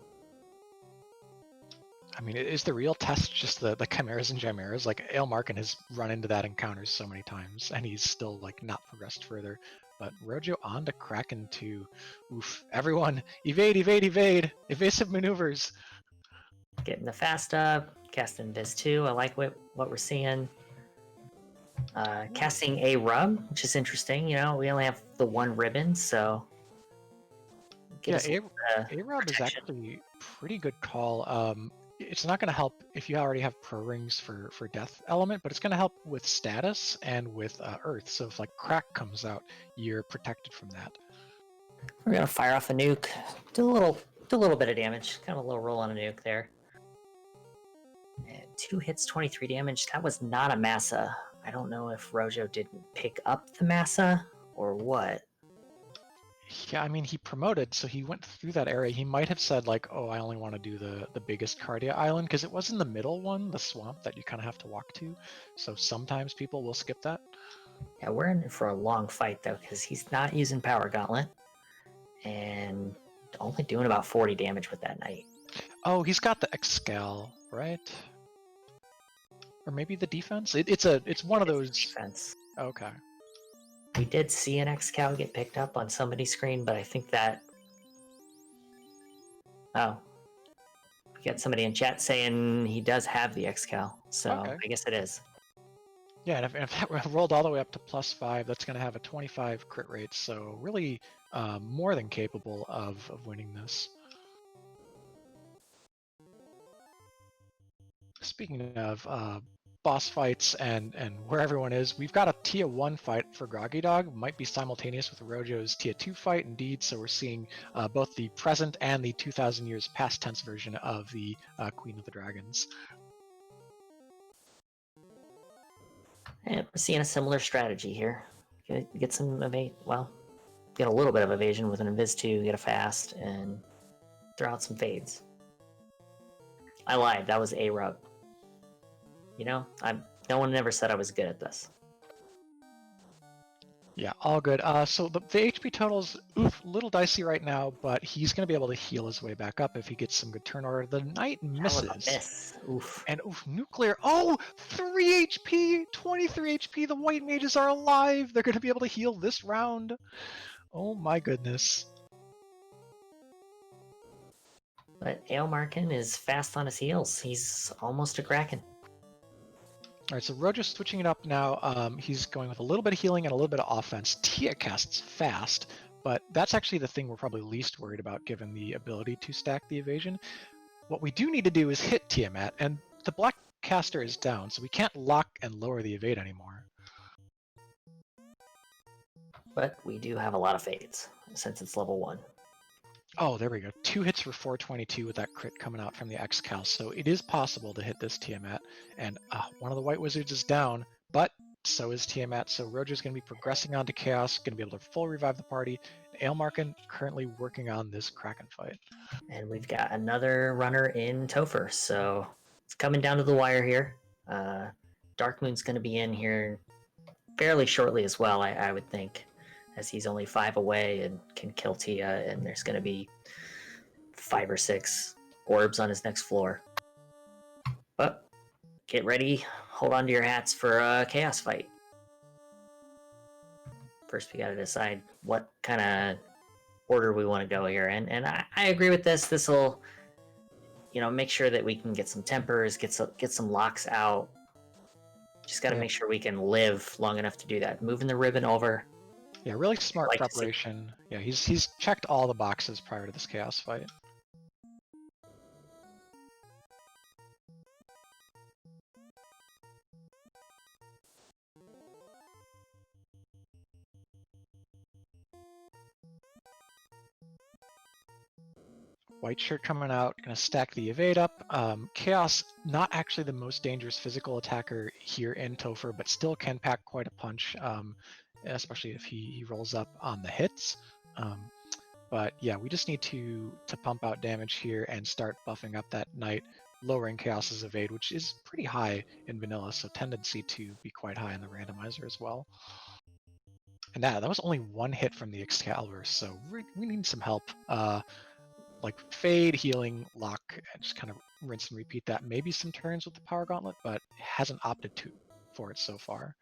I mean, is the real test just the Chimeras and Chimeras? Like, Aelmarkin has run into that encounters so many times, and he's still, like, not progressed further. But Rojo on to Kraken 2. Oof. Everyone, evade, evade, evade! Evasive maneuvers! Getting the fast up, casting Viz 2. I like what we're seeing. Casting a rub, which is interesting. You know, we only have the 1 ribbon, so... Yeah, A-Rub is actually pretty good call. It's not going to help if you already have pro rings for death element, but it's going to help with status and with earth. So if like crack comes out, you're protected from that. We're gonna fire off a nuke. Do a little bit of damage. Kind of a little roll on a nuke there. And 2 hits, 23 damage. That was not a massa. I don't know if Rojo didn't pick up the massa or what. Yeah, I mean, he promoted, so he went through that area. He might have said, like, oh, I only want to do the biggest Cardia Island, because it was in the middle one, the swamp that you kind of have to walk to. So sometimes people will skip that. Yeah, we're in for a long fight, though, because he's not using Power Gauntlet. And only doing about 40 damage with that knight. Oh, he's got the Excal, right? Or maybe the defense? It's one of those... Defense. Okay. We did see an Excal get picked up on somebody's screen, but I think that... Oh. We got somebody in chat saying he does have the Excal, so okay. I guess it is. Yeah, and if that rolled all the way up to +5, that's going to have a 25 crit rate, so really more than capable of winning this. Speaking of boss fights and where everyone is, we've got a Tier 1 fight for Groggy Dog. Might be simultaneous with Rojo's Tier 2 fight, indeed, so we're seeing both the present and the 2,000 years past tense version of the Queen of the Dragons. And we're seeing a similar strategy here. Get some evade. Well, get a little bit of evasion with an Invis 2, get a fast, and throw out some fades. I lied. That was a rub. You know, no one ever said I was good at this. Yeah, all good. So the HP total's a little dicey right now, but he's going to be able to heal his way back up if he gets some good turn order. The knight misses. Miss. Oof. And nuclear. Oh, 3 HP, 23 HP. The white mages are alive. They're going to be able to heal this round. Oh my goodness. But Aelmarkin is fast on his heels. He's almost a Kraken. All right, so Rojo's switching it up now. He's going with a little bit of healing and a little bit of offense. Tia casts fast, but that's actually the thing we're probably least worried about given the ability to stack the evasion. What we do need to do is hit Tiamat, and the black caster is down, so we can't lock and lower the evade anymore. But we do have a lot of fades, since it's level 1. Oh, there we go. 2 hits for 422 with that crit coming out from the Excal. So it is possible to hit this Tiamat. And one of the White Wizards is down, but so is Tiamat. So Rojo's going to be progressing on to Chaos, going to be able to full revive the party. Aelmarkin currently working on this Kraken fight. And we've got another runner in Topher, so it's coming down to the wire here. Dark Moon's going to be in here fairly shortly as well, I would think, as he's only 5 away and can kill Tia, and there's going to be 5 or 6 orbs on his next floor. But get ready, hold on to your hats for a chaos fight. First, we got to decide what kind of order we want to go here, and I agree with this. This will, make sure that we can get some tempers, get some locks out. Just got to make sure we can live long enough to do that. Moving the ribbon over. Yeah, really smart preparation. Yeah, he's checked all the boxes prior to this chaos fight. White shirt coming out, gonna stack the evade up. Chaos, not actually the most dangerous physical attacker here in Topher, but still can pack quite a punch, especially if he rolls up on the hits. But yeah, we just need to pump out damage here and start buffing up that knight, lowering Chaos's evade, which is pretty high in vanilla, so tendency to be quite high in the randomizer as well. And that was only one hit from the Excalibur, so we need some help. Like fade, healing, lock, and just kind of rinse and repeat that. Maybe some turns with the Power Gauntlet, but hasn't opted for it so far.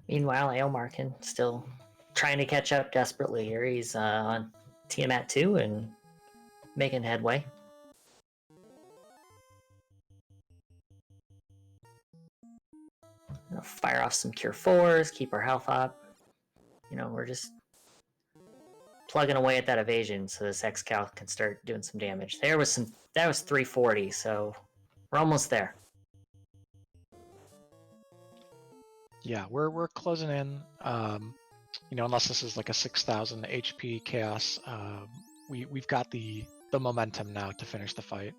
Meanwhile, Aelmarkin still trying to catch up desperately here. He's on Tiamat 2 and making headway. Fire off some Cure 4s, keep our health up. We're just plugging away at that evasion so this X-Cal can start doing some damage. That was 340, so we're almost there. Yeah, we're closing in. Unless this is like a 6,000 HP chaos, we've got the momentum now to finish the fight.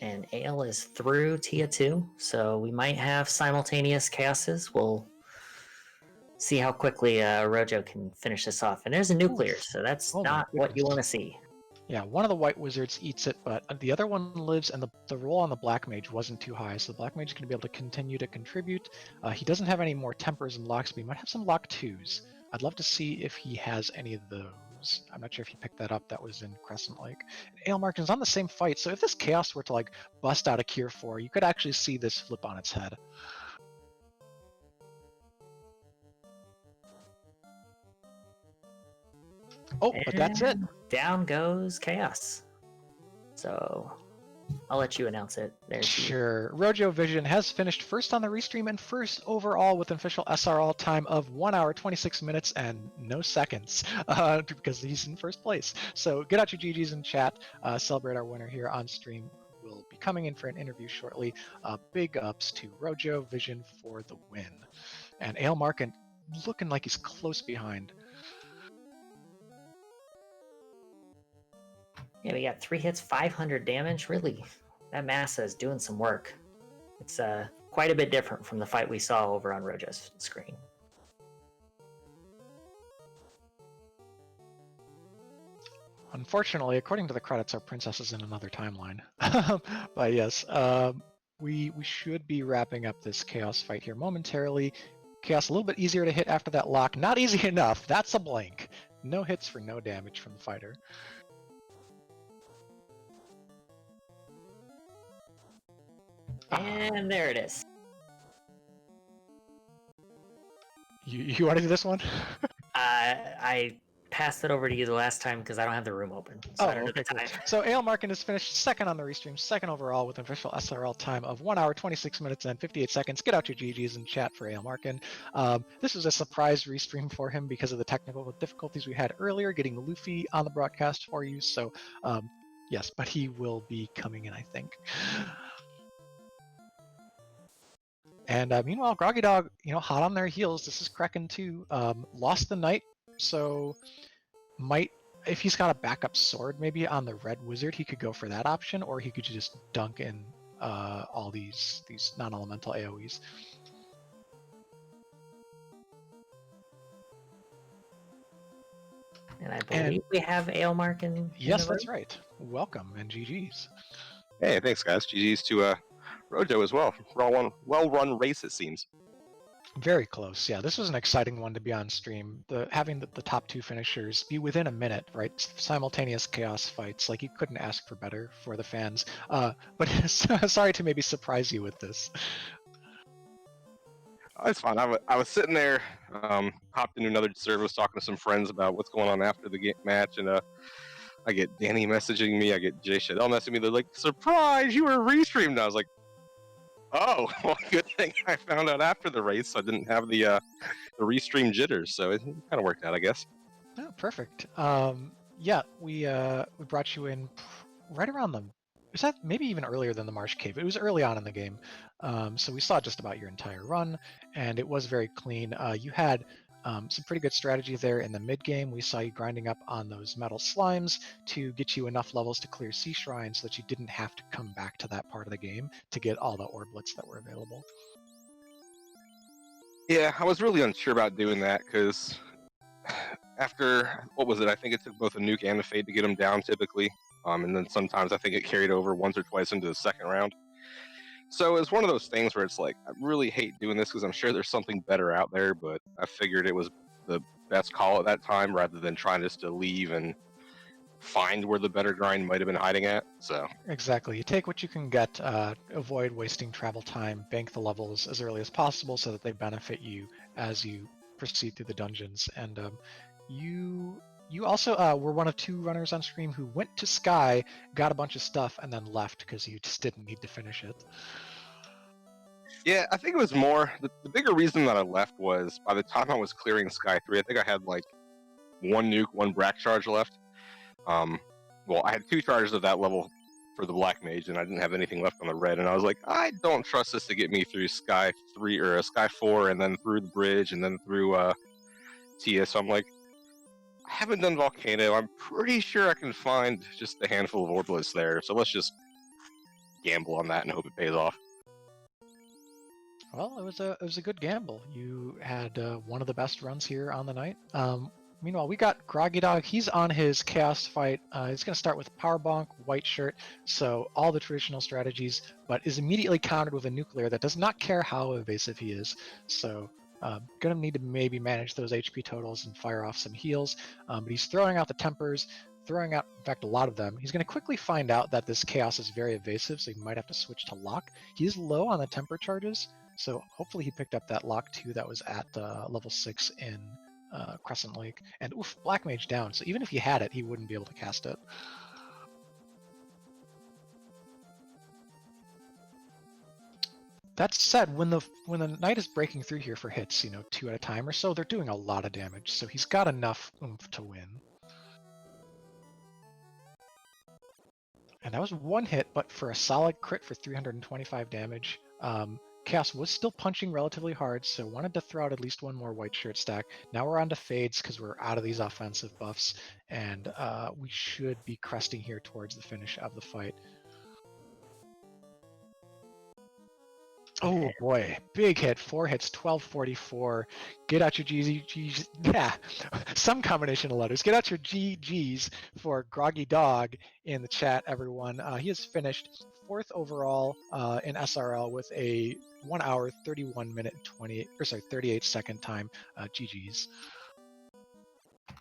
And Ale is through Tia 2, so we might have simultaneous chaoses. We'll see how quickly Rojo can finish this off. And there's a nuclear, so that's not what you want to see. Yeah, one of the white wizards eats it, but the other one lives, and the roll on the black mage wasn't too high, so the black mage is going to be able to continue to contribute. He doesn't have any more tempers and locks, but he might have some lock 2s. I'd love to see if he has any of those. I'm not sure if he picked that up. That was in Crescent Lake. Aelmarkin's on the same fight, so if this chaos were to bust out a Cure 4, you could actually see this flip on its head. Oh, but that's it. Down goes Chaos. So I'll let you announce it. Sure. Rojo Vision has finished first on the restream and first overall with an official SRL time of 1 hour, 26 minutes, and no seconds because he's in first place. So get out your GGs in chat. Celebrate our winner here on stream. We'll be coming in for an interview shortly. Big ups to Rojo Vision for the win. And Aelmarkin looking like he's close behind. Yeah, we got 3 hits, 500 damage. Really, that Massa is doing some work. It's quite a bit different from the fight we saw over on Rojo's screen. Unfortunately, according to the credits, our princess is in another timeline. But yes, we should be wrapping up this Chaos fight here momentarily. Chaos a little bit easier to hit after that lock. Not easy enough. That's a blank. No hits for no damage from the fighter. And there it is. You want to do this one? I passed it over to you the last time because I don't have the room open. So okay, cool. So Aelmarkin is finished second on the restream, second overall with an official SRL time of 1 hour, 26 minutes, and 58 seconds. Get out your GGs and chat for Aelmarkin. This was a surprise restream for him because of the technical difficulties we had earlier getting Luffy on the broadcast for you. So yes, but he will be coming in, I think. And meanwhile, Groggy Dog, hot on their heels. This is Kraken too. Lost the knight, so might, if he's got a backup sword maybe on the red wizard, he could go for that option, or he could just dunk in all these non-elemental AoEs. And I believe we have Aelmarkin. Yes, that's right. Welcome and GGs. Hey, thanks guys. GG's to Rojo as well. Well-run race, it seems. Very close. Yeah, this was an exciting one to be on stream. Having the top two finishers be within a minute, right? Simultaneous chaos fights. Like, you couldn't ask for better for the fans. But sorry to maybe surprise you with this. Oh, it's fine. I was sitting there, hopped into another service, talking to some friends about what's going on after the match, and I get Danny messaging me, I get Jay Shadell messaging me. They're like, "Surprise! You were restreamed." And I was like, "Oh, well, good thing I found out after the race. So I didn't have the restream jitters, so it kind of worked out, I guess." Oh, perfect. Yeah, we brought you in right around the. Was that maybe even earlier than the Marsh Cave? It was early on in the game, so we saw just about your entire run, and it was very clean. You had some pretty good strategy there in the mid game. We saw you grinding up on those metal slimes to get you enough levels to clear sea shrines so that you didn't have to come back to that part of the game to get all the orblets that were available. Yeah, I was really unsure about doing that because after what was it? I think it took both a nuke and a fade to get them down typically, and then sometimes I think it carried over once or twice into the second round. So it's one of those things where it's like, I really hate doing this because I'm sure there's something better out there, but I figured it was the best call at that time rather than trying just to leave and find where the better grind might have been hiding at. So Exactly. You take what you can get, avoid wasting travel time, bank the levels as early as possible so that they benefit you as you proceed through the dungeons. And you also were one of two runners on stream who went to Sky, got a bunch of stuff, and then left because you just didn't need to finish it. yeah, I think it was more the bigger reason that I left was by the time I was clearing Sky 3, I think I had like one nuke, one brack charge left. Well, I had two charges of that level for the black mage, and I didn't have anything left on the red. And I was like, I don't trust this to get me through Sky 3 or Sky 4, and then through the bridge, and then through Tia. So I'm like, I haven't done Volcano. I'm pretty sure I can find just a handful of orblets there. So let's just gamble on that and hope it pays off. Well, it was a good gamble. You had one of the best runs here on the night. Meanwhile, we got Groggy Dog. He's on his Chaos fight. He's going to start with Power Bonk, White Shirt, so all the traditional strategies, but is immediately countered with a nuclear that does not care how evasive he is. So going to need to maybe manage those HP totals and fire off some heals. But he's throwing out the tempers, throwing out, in fact, a lot of them. He's going to quickly find out that this Chaos is very evasive, so he might have to switch to Lock. He's low on the temper charges, so hopefully he picked up that Lock 2 that was at level 6 in Crescent Lake. And oof, Black Mage down. So even if he had it, he wouldn't be able to cast it. That said, when the knight is breaking through here for hits, 2 at a time or so, they're doing a lot of damage. So he's got enough oomph to win. And that was one hit, but for a solid crit for 325 damage. Chaos was still punching relatively hard, so wanted to throw out at least one more white shirt stack. Now we're on to fades because we're out of these offensive buffs, and we should be cresting here towards the finish of the fight. Oh boy, big hit, 4 hits, 1244. Get out your GGs, yeah, some combination of letters. Get out your GGs for Groggy Dog in the chat, everyone. He has finished 4th overall in SRL with a 1 hour, 31 minute, 38 second time. GGs.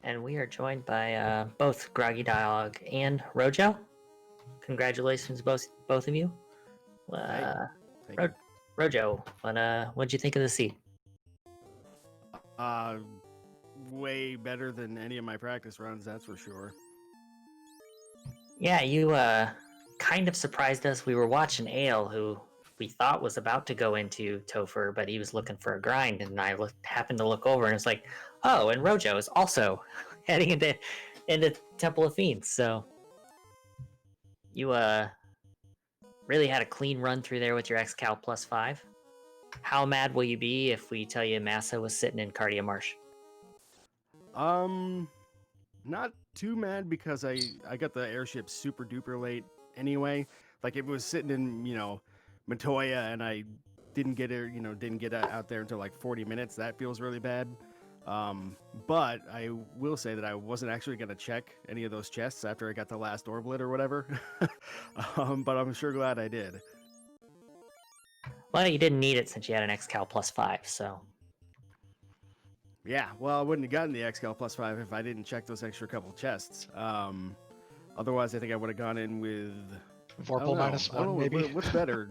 And we are joined by both Groggy Dog and Rojo. Congratulations, both of you. Thank you. Rojo, what'd you think of the seed? Way better than any of my practice runs, that's for sure. Yeah, you kind of surprised us. We were watching Ale, who we thought was about to go into Topher, but he was looking for a grind, and I happened to look over, and it's like, oh, and Rojo is also heading into Temple of Fiends. So you really had a clean run through there with your X-Cal +5. How mad will you be if we tell you Massa was sitting in Cardia Marsh? Not too mad because I got the airship super duper late anyway. Like if it was sitting in, Matoya and I didn't get out there until like 40 minutes, that feels really bad. But I will say that I wasn't actually going to check any of those chests after I got the last orblet or whatever. But I'm sure glad I did. Well, you didn't need it since you had an XCal +5, so Yeah, well, I wouldn't have gotten the XCal +5 if I didn't check those extra couple chests. Otherwise, I think I would have gone in with I don't Vorpal know. minus I don't know one, maybe. what's better.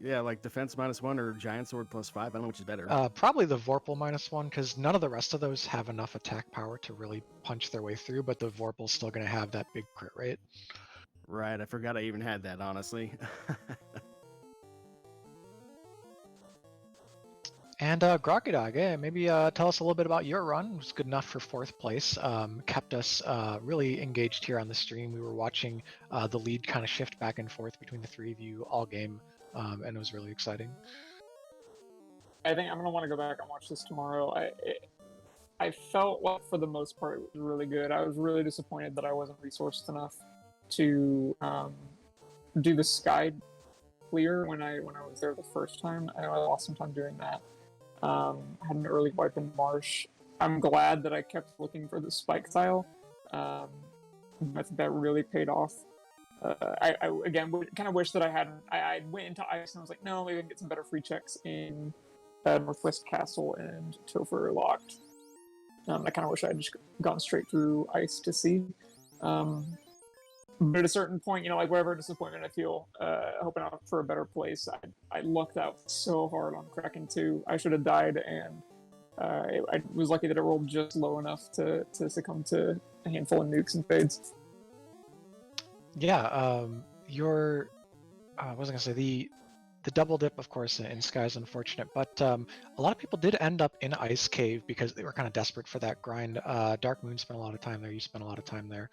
Yeah, like defense -1 or giant sword +5. I don't know which is better. Probably the Vorpal minus one, because none of the rest of those have enough attack power to really punch their way through, but the Vorpal's still going to have that big crit rate. Right, I forgot I even had that, honestly. And Groggy yeah, maybe tell us a little bit about your run. It was good enough for 4th place. Kept us really engaged here on the stream. We were watching the lead kind of shift back and forth between the three of you all game, and it was really exciting. I think I'm gonna want to go back and watch this tomorrow. I felt like for the most part it was really good. I was really disappointed that I wasn't resourced enough to do the sky clear when I was there the first time. I lost some time doing that. Had an early wipe in Marsh. I'm glad that I kept looking for the spike tile. I think that really paid off. I again kind of wish that I hadn't. I went into ice and I was like, no, maybe I can get some better free checks in Northwest Castle and Topher Locked. I kind of wish I had just gone straight through ice to see. But at a certain point, like whatever disappointment I feel, hoping out for a better place, I lucked out so hard on Kraken 2. I should have died, and I was lucky that it rolled just low enough to succumb to a handful of nukes and fades. Yeah, your I was gonna say the double dip, of course, in Sky is unfortunate, but a lot of people did end up in Ice Cave because they were kind of desperate for that grind. Dark Moon spent a lot of time there. You spent a lot of time there.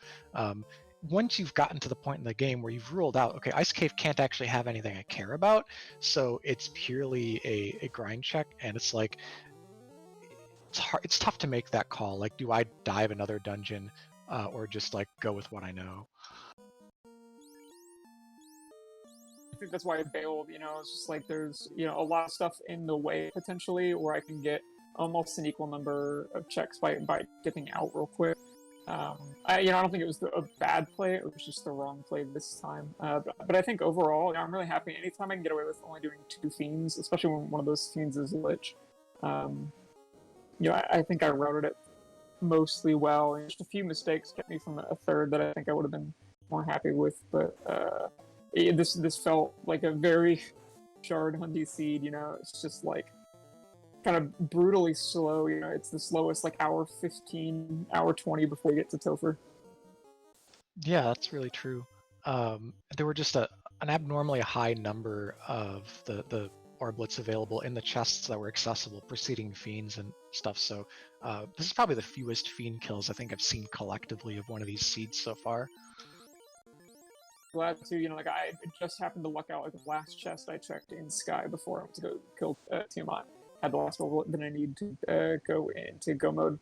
Once you've gotten to the point in the game where you've ruled out, okay, Ice Cave can't actually have anything I care about, so it's purely a grind check, and it's like it's hard. It's tough to make that call. Like, do I dive another dungeon, or just like go with what I know? I think that's why I bailed. It's just like there's a lot of stuff in the way potentially where I can get almost an equal number of checks by dipping out real quick. I don't think it was a bad play. It was just the wrong play this time. But I think overall, I'm really happy. Anytime I can get away with only doing 2 fiends, especially when one of those fiends is Lich, I think I routed it mostly well. And just a few mistakes kept me from a third that I think I would have been more happy with. But this felt like a very shard Hundy seed. It's just like kind of brutally slow. It's the slowest like hour 15, hour 20 before you get to Topher. Yeah, that's really true. There were just an abnormally high number of the orblets available in the chests that were accessible preceding fiends and stuff. So this is probably the fewest fiend kills I think I've seen collectively of one of these seeds so far. Glad to, I just happened to luck out like the last chest I checked in Sky before I went to go kill Tiamat. Had the last level that I need to go into go mode.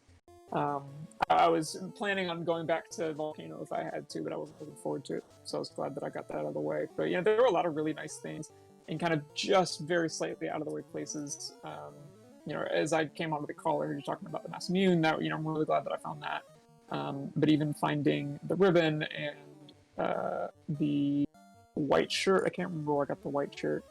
I was planning on going back to Volcano if I had to, but I wasn't looking forward to it. So I was glad that I got that out of the way. But there were a lot of really nice things in kind of just very slightly out of the way places. As I came onto the call, I heard you talking about the Mass Immune. That I'm really glad that I found that. But even finding the ribbon and the white shirt, I can't remember where I got the white shirt.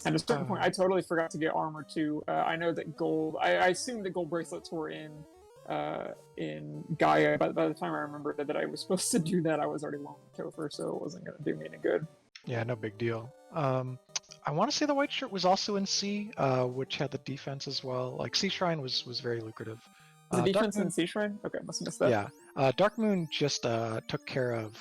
At a certain point, I totally forgot to get armor too. I know that gold. I assumed that gold bracelets were in Gaia, but by the time I remembered that I was supposed to do that, I was already long with Topher, so it wasn't going to do me any good. Yeah, no big deal. I want to say the white shirt was also in C, which had the defense as well. Like Sea Shrine was very lucrative. The defense in Sea Shrine? Okay, must have missed that. Yeah, Dark Moon just took care of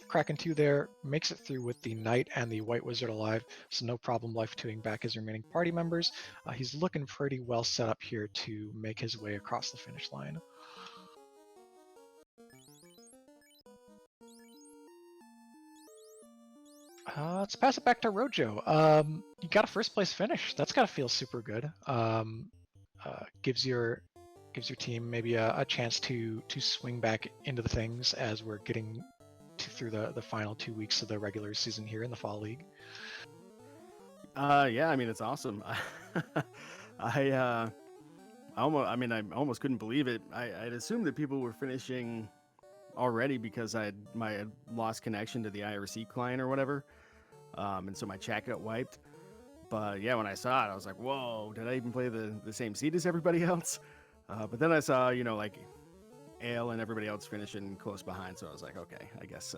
Kraken 2 there, makes it through with the Knight and the White Wizard alive, so no problem life 2ing back his remaining party members. He's looking pretty well set up here to make his way across the finish line. Let's pass it back to Rojo. You got a 1st place finish. That's got to feel super good. Gives your team maybe a chance to swing back into the things as we're getting through the final 2 weeks of the regular season here in the Fall League. Yeah, I mean it's awesome. I almost couldn't believe it. I'd assumed that people were finishing already because I had lost connection to the IRC client or whatever. and so my chat got wiped. But yeah, when I saw it, I was like, whoa, did I even play the same seed as everybody else? But then I saw, like Ale and everybody else finishing close behind, so I was like, okay, I guess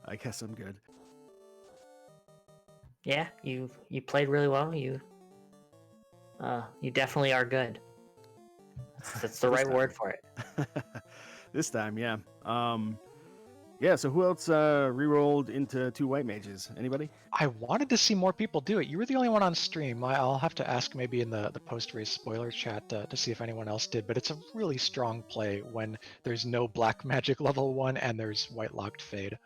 I guess I'm good. Yeah, you played really well. You definitely are good. That's the This right time. word for it. This time, yeah. Yeah, so who else re-rolled into 2 white mages? Anybody? I wanted to see more people do it. You were the only one on stream. I'll have to ask maybe in the post-race spoiler chat to see if anyone else did, but it's a really strong play when there's no black magic level 1 and there's white locked fade.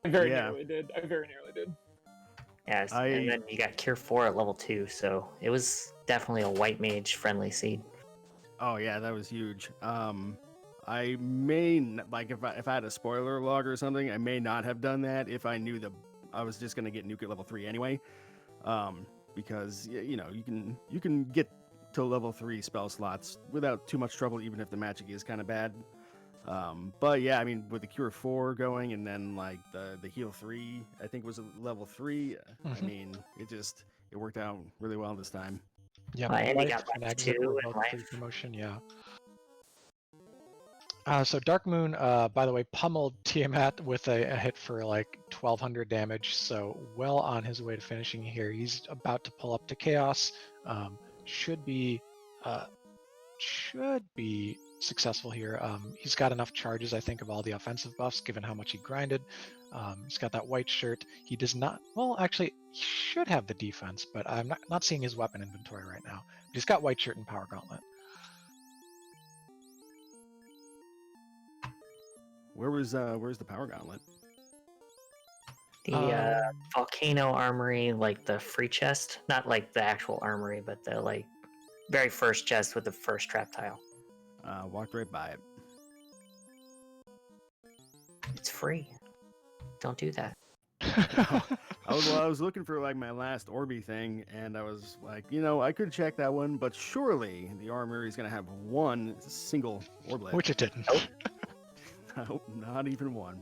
I very Yeah. nearly did. I very nearly did. Yeah, and then you got Cure 4 at level 2, so it was definitely a white mage friendly seed. Oh yeah, that was huge. I may like if I had a spoiler log or something, I may not have done that if I knew I was just gonna get nuke at level 3 anyway. Because you can get to level 3 spell slots without too much trouble, even if the magic is kind of bad. But yeah, I mean, with the Cure 4 going and then like the Heal 3, I think was a level 3. I mean, it worked out really well this time. Yeah, And he life got and life exit too, were and both 3 life. promotion, yeah. So Dark Moon, by the way, pummeled Tiamat with a hit for like 1200 damage, so well on his way to finishing here. He's about to pull up to Chaos. Should be successful here. He's got enough charges, I think, of all the offensive buffs, given how much he grinded. He's got that white shirt. He does not, well, actually, he should have the defense, but I'm not seeing his weapon inventory right now. But he's got white shirt and power gauntlet. Where's the power gauntlet? The volcano armory, like the free chest, not like the actual armory, but the like very first chest with the first trap tile. Walked right by it. It's free. Don't do that. I was looking for like my last Orby thing, and I was like, I could check that one, but surely the armory is gonna have one single Orblet. Which it didn't. Nope, not even one.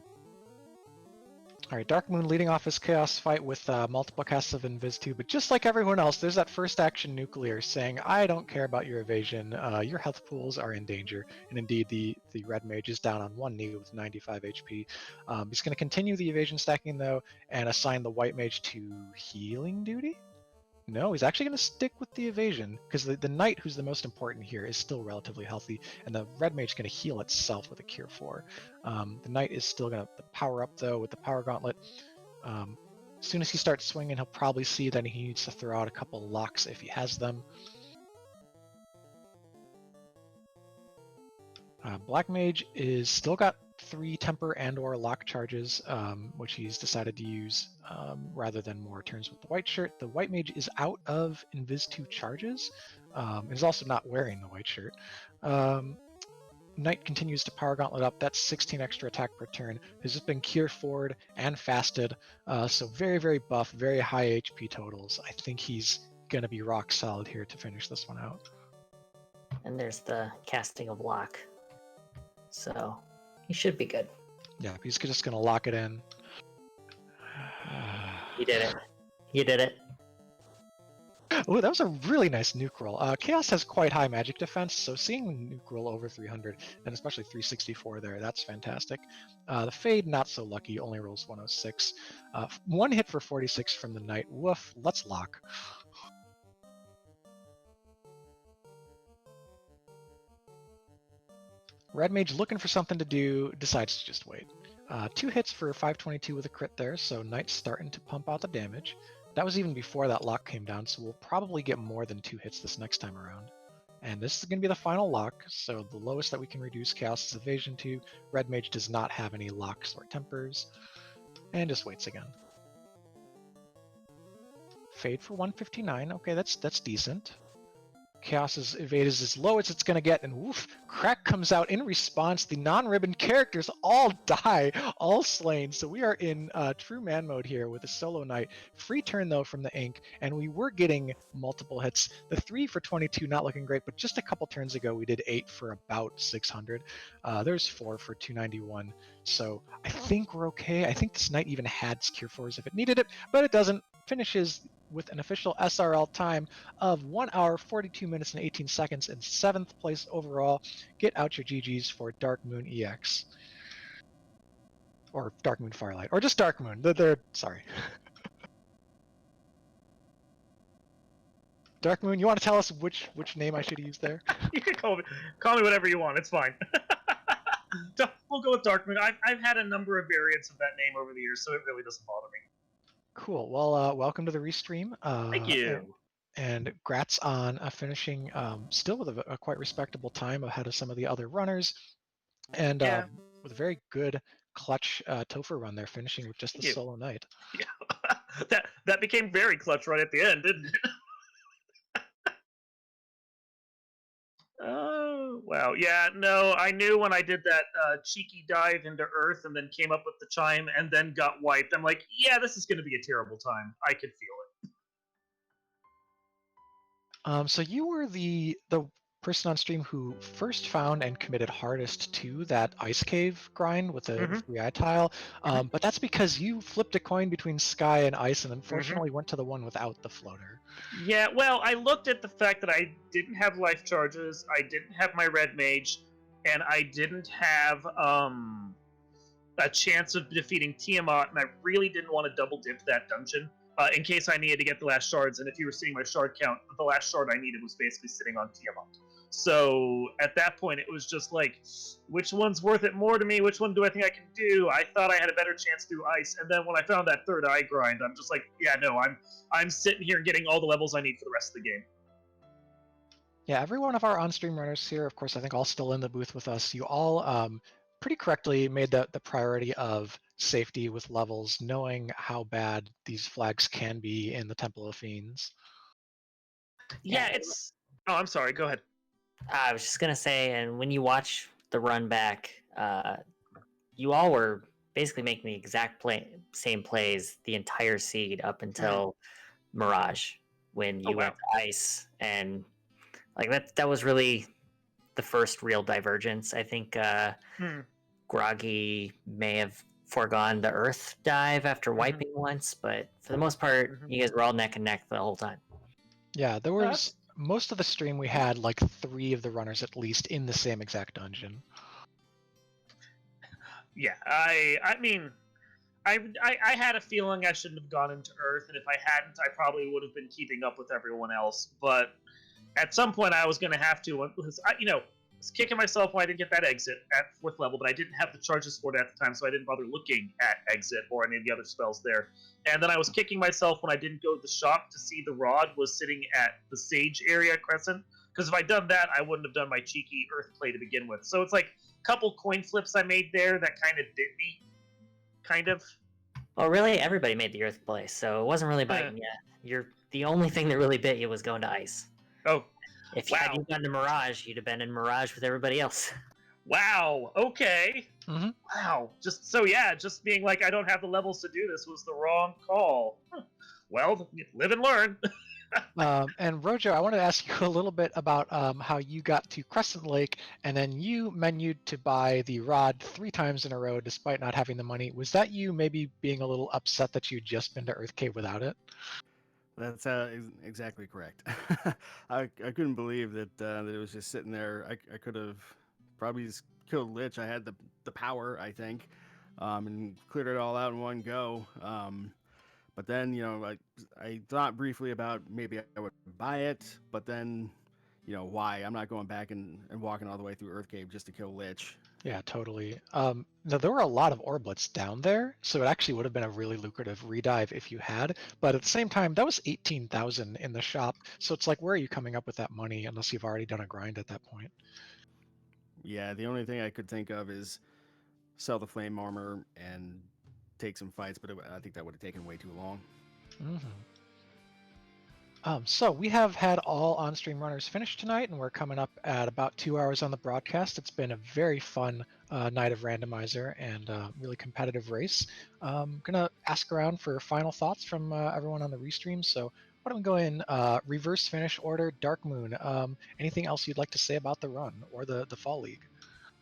All right, Dark Moon leading off his Chaos fight with multiple casts of Invis 2, but just like everyone else, there's that first action nuclear saying, I don't care about your evasion, your health pools are in danger. And indeed, the red mage is down on 1 knee with 95 HP. He's going to continue the evasion stacking, though, and assign the white mage to healing duty? No, he's actually going to stick with the evasion, because the knight, who's the most important here, is still relatively healthy, and the red mage is going to heal itself with a Cure 4. The knight is still going to power up, though, with the power gauntlet. As soon as he starts swinging, he'll probably see that he needs to throw out a couple locks if he has them. Black mage is still got 3 temper and or lock charges, which he's decided to use rather than more turns with the white shirt. The white mage is out of Invis 2 charges, and is also not wearing the white shirt. Knight continues to power gauntlet up. That's 16 extra attack per turn. Has just been cure forward and fasted, so very, very buff, very high HP totals. I think he's going to be rock solid here to finish this one out. And there's the casting of lock. So he should be good. Yeah, he's just going to lock it in. You did it. You did it. Oh, that was a really nice nuke roll. Chaos has quite high magic defense, so seeing nuke roll over 300, and especially 364 there, that's fantastic. The Fade, not so lucky, only rolls 106. 1 hit for 46 from the Knight. Woof, let's lock. Red Mage looking for something to do, decides to just wait. 2 hits for 522 with a crit there, so Knight's starting to pump out the damage. That was even before that lock came down, so we'll probably get more than 2 hits this next time around. And this is going to be the final lock, so the lowest that we can reduce Chaos' evasion to. Red Mage does not have any locks or tempers. And just waits again. Fade for 159, okay, that's decent. Chaos's evade is as low as it's going to get, and woof, Crack comes out in response. The non-ribbon characters all die, all slain. So we are in true man mode here with a solo knight. Free turn though from the ink, and we were getting multiple hits. The 3 for 22 not looking great, but just a couple turns ago we did 8 for about 600. There's 4 for 291. So I think we're okay. I think this knight even had Cure 4s if it needed it, but it doesn't. Finishes with an official SRL time of 1 hour, 42 minutes, and 18 seconds in 7th place overall. Get out your GGs for Dark Moon EX. Or Dark Moon Firelight. Or just Dark Moon. They're sorry. Dark Moon, you want to tell us which name I should use there? You can call me whatever you want. It's fine. We'll go with Dark Moon. I've had a number of variants of that name over the years, so it really doesn't bother me. Cool. Well, welcome to the restream. Thank you. And grats on finishing still with a quite respectable time ahead of some of the other runners. And with a very good clutch Topher run there, finishing with just the solo knight. Yeah. that became very clutch right at the end, didn't it? Oh, wow. Yeah, no, I knew when I did that cheeky dive into Earth and then came up with the chime and then got wiped. I'm like, yeah, this is going to be a terrible time. I could feel it. So you were the person on stream who first found and committed hardest to that ice cave grind with the 3-eye tile, but that's because you flipped a coin between sky and ice and unfortunately went to the one without the floater. Yeah, well, I looked at the fact that I didn't have life charges, I didn't have my red mage, and I didn't have a chance of defeating Tiamat, and I really didn't want to double dip that dungeon in case I needed to get the last shards. And if you were seeing my shard count, the last shard I needed was basically sitting on Tiamat. So at that point, it was just like, which one's worth it more to me? Which one do I think I can do? I thought I had a better chance through ice, and then when I found that 3rd eye grind, I'm just like, yeah, no, I'm sitting here getting all the levels I need for the rest of the game. Yeah, every one of our on-stream runners here, of course, I think all still in the booth with us, you all pretty correctly made the priority of safety with levels, knowing how bad these flags can be in the Temple of Fiends. Yeah, it's... Oh, I'm sorry, go ahead. I was just going to say, and when you watch the run back, you all were basically making the exact same plays the entire seed up until Mirage, when you went to ice, and like that was really the first real divergence. I think Groggy may have foregone the Earth dive after wiping once, but for the most part, you guys were all neck and neck the whole time. Yeah, there was most of the stream we had like 3 of the runners at least in the same exact dungeon. Yeah, I mean, I had a feeling I shouldn't have gone into Earth, and if I hadn't, I probably would have been keeping up with everyone else. But at some point, I was going to have to, because I was kicking myself when I didn't get that exit at 4th level, but I didn't have the charges for it at the time, so I didn't bother looking at exit or any of the other spells there. And then I was kicking myself when I didn't go to the shop to see the rod was sitting at the Sage area crescent, because if I'd done that, I wouldn't have done my cheeky Earth play to begin with. So it's like a couple coin flips I made there that kind of bit me. Kind of. Well, really, everybody made the Earth play, so it wasn't really biting you. The only thing that really bit you was going to ice. Oh, if you had gone to Mirage, you'd have been in Mirage with everybody else. Wow. Okay. Wow. Just being like, I don't have the levels to do this was the wrong call. Well, live and learn. And Rojo, I wanted to ask you a little bit about how you got to Crescent Lake, and then you menued to buy the rod 3 times in a row despite not having the money. Was that you maybe being a little upset that you'd just been to Earth Cave without it? That's exactly correct. I couldn't believe that it was just sitting there. I could have probably just killed Lich. I had the power, I think, and cleared it all out in one go. But then, I thought briefly about maybe I would buy it, but then, why? I'm not going back and walking all the way through Earth Cave just to kill Lich. Yeah, totally. Now, there were a lot of orblets down there, so it actually would have been a really lucrative redive if you had. But at the same time, that was 18,000 in the shop, so it's like, where are you coming up with that money unless you've already done a grind at that point? Yeah, the only thing I could think of is sell the flame armor and take some fights, but I think that would have taken way too long. So we have had all on-stream runners finish tonight, and we're coming up at about 2 hours on the broadcast. It's been a very fun night of randomizer and really competitive race. Gonna ask around for final thoughts from everyone on the restream. So why don't we go in reverse finish order? Dark Moon. Anything else you'd like to say about the run or the fall league?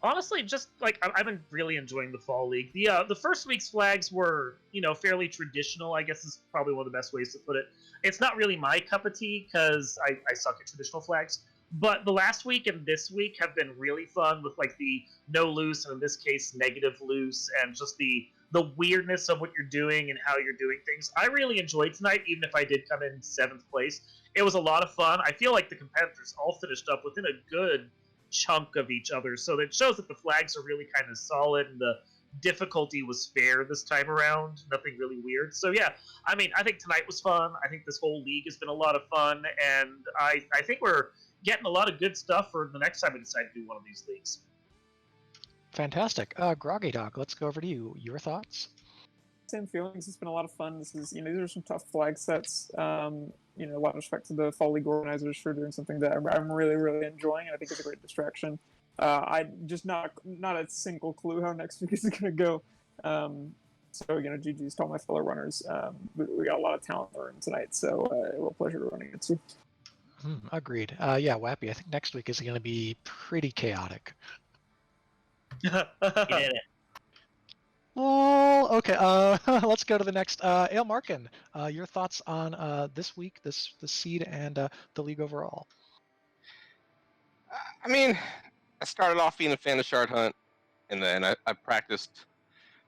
Honestly, just like I've been really enjoying the fall league. The first week's flags were fairly traditional. I guess is probably one of the best ways to put it. It's not really my cup of tea because I suck at traditional flags. But the last week and this week have been really fun with like the no loose and in this case negative loose and just the weirdness of what you're doing and how you're doing things. I really enjoyed tonight, even if I did come in 7th place. It was a lot of fun. I feel like the competitors all finished up within a good chunk of each other, so that shows that the flags are really kind of solid and the difficulty was fair this time around. Nothing really weird. So yeah, I mean, I think tonight was fun. I think this whole league has been a lot of fun, and I think we're getting a lot of good stuff for the next time we decide to do one of these leagues. Fantastic. Groggy Dog, let's go over to you. Your thoughts? Same feelings. It's been a lot of fun. This is, these are some tough flag sets. A lot of respect to the Fall League organizers for doing something that I'm really, really enjoying, and I think it's a great distraction. I just not a single clue how next week is going to go. So, GG's to all my fellow runners. We got a lot of talent in the room tonight, so a real pleasure running it too. Agreed. Yeah, Wappy, I think next week is going to be pretty chaotic. You did it. Well, okay. Let's go to the next. Ale Markin, your thoughts on this week, the seed, and the league overall? I mean, I started off being a fan of Shard Hunt, and then I practiced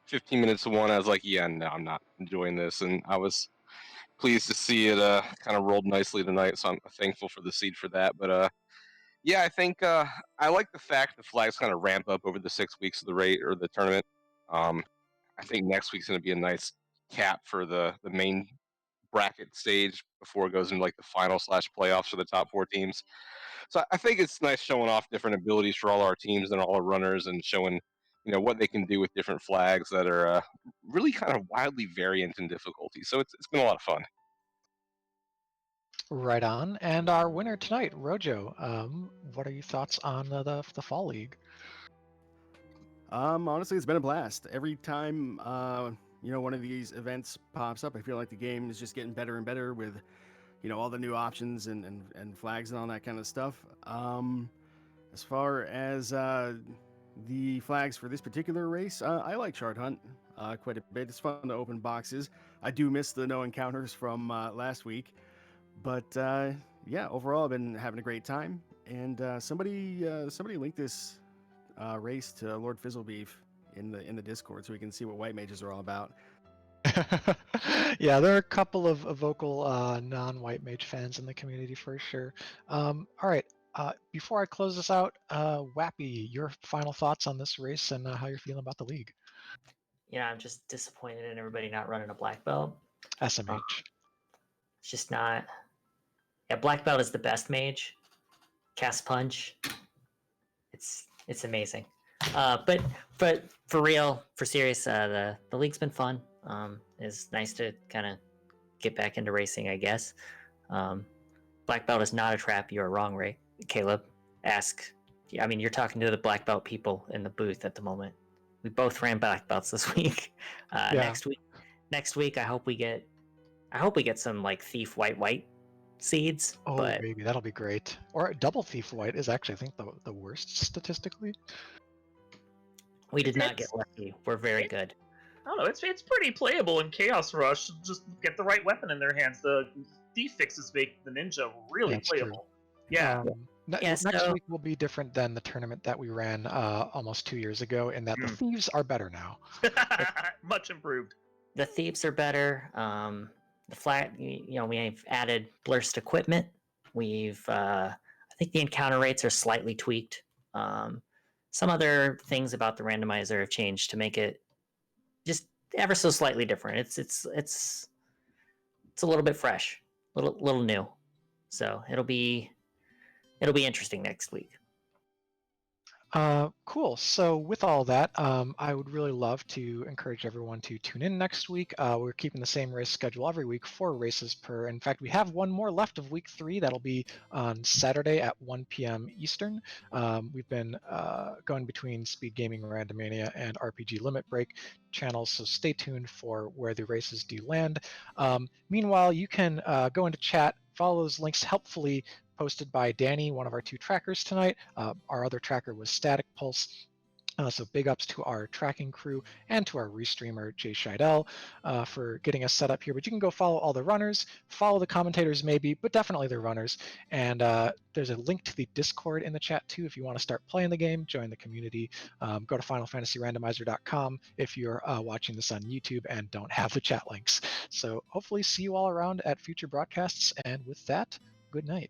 15 minutes of one. I was like, yeah, no, I'm not enjoying this, and I was pleased to see it kind of rolled nicely tonight. So I'm thankful for the seed for that. But yeah, I think I like the fact the flags kind of ramp up over the 6 weeks of the rate or the tournament. I think next week's going to be a nice cap for the main bracket stage before it goes into like the final / playoffs for the top 4 teams. So I think it's nice showing off different abilities for all our teams and all our runners and showing what they can do with different flags that are really kind of wildly variant in difficulty. So it's been a lot of fun. Right on. And our winner tonight, Rojo. What are your thoughts on the fall league? Honestly, it's been a blast. Every time one of these events pops up, I feel like the game is just getting better and better with all the new options and flags and all that kind of stuff. As far as the flags for this particular race, I like Shard Hunt quite a bit. It's fun to open boxes. I do miss the no encounters from last week, but yeah, overall I've been having a great time. And somebody linked this race to Lord Fizzlebeef in the Discord so we can see what white mages are all about. Yeah, there are a couple of vocal non-white mage fans in the community for sure. All right, before I close this out, Wappy, your final thoughts on this race and how you're feeling about the league? I'm just disappointed in everybody not running a black belt. SMH. It's just not. Yeah, black belt is the best mage. Cast punch. It's amazing. But for real, for serious, the league's been fun. It's nice to kind of get back into racing, I guess. Black belt is not a trap. You are wrong, Ray. Caleb, ask. I mean, you're talking to the black belt people in the booth at the moment. We both ran black belts this week. Yeah. Next week, I hope we get some like thief white seeds. Oh, but baby, that'll be great. Or double thief white is actually, I think, the worst statistically. We did not get lucky. We're very good. I don't know. It's pretty playable in Chaos Rush. Just get the right weapon in their hands. The thief fixes make the ninja really playable. True. Yeah. Next week will be different than the tournament that we ran almost 2 years ago, in that the thieves are better now. Much improved. The thieves are better. The flag, we've added blurst equipment. We've, I think the encounter rates are slightly tweaked. Some other things about the randomizer have changed to make it just ever so slightly different. It's a little bit fresh, little new. So it'll be interesting next week. Cool. So with all that, I would really love to encourage everyone to tune in next week. We're keeping the same race schedule every week, 4 races per. In fact, we have one more left of week 3. That'll be on Saturday at 1 p.m. Eastern. We've been going between Speed Gaming, Randomania, and RPG Limit Break channels, so stay tuned for where the races do land. Meanwhile, you can go into chat, follow those links helpfully posted by Danny, one of our 2 trackers tonight. Our other tracker was Static Pulse. So big ups to our tracking crew and to our restreamer, Jay Scheidel, for getting us set up here. But you can go follow all the runners, follow the commentators maybe, but definitely the runners. And there's a link to the Discord in the chat too if you want to start playing the game, join the community. Go to FinalFantasyRandomizer.com if you're watching this on YouTube and don't have the chat links. So hopefully see you all around at future broadcasts. And with that, good night.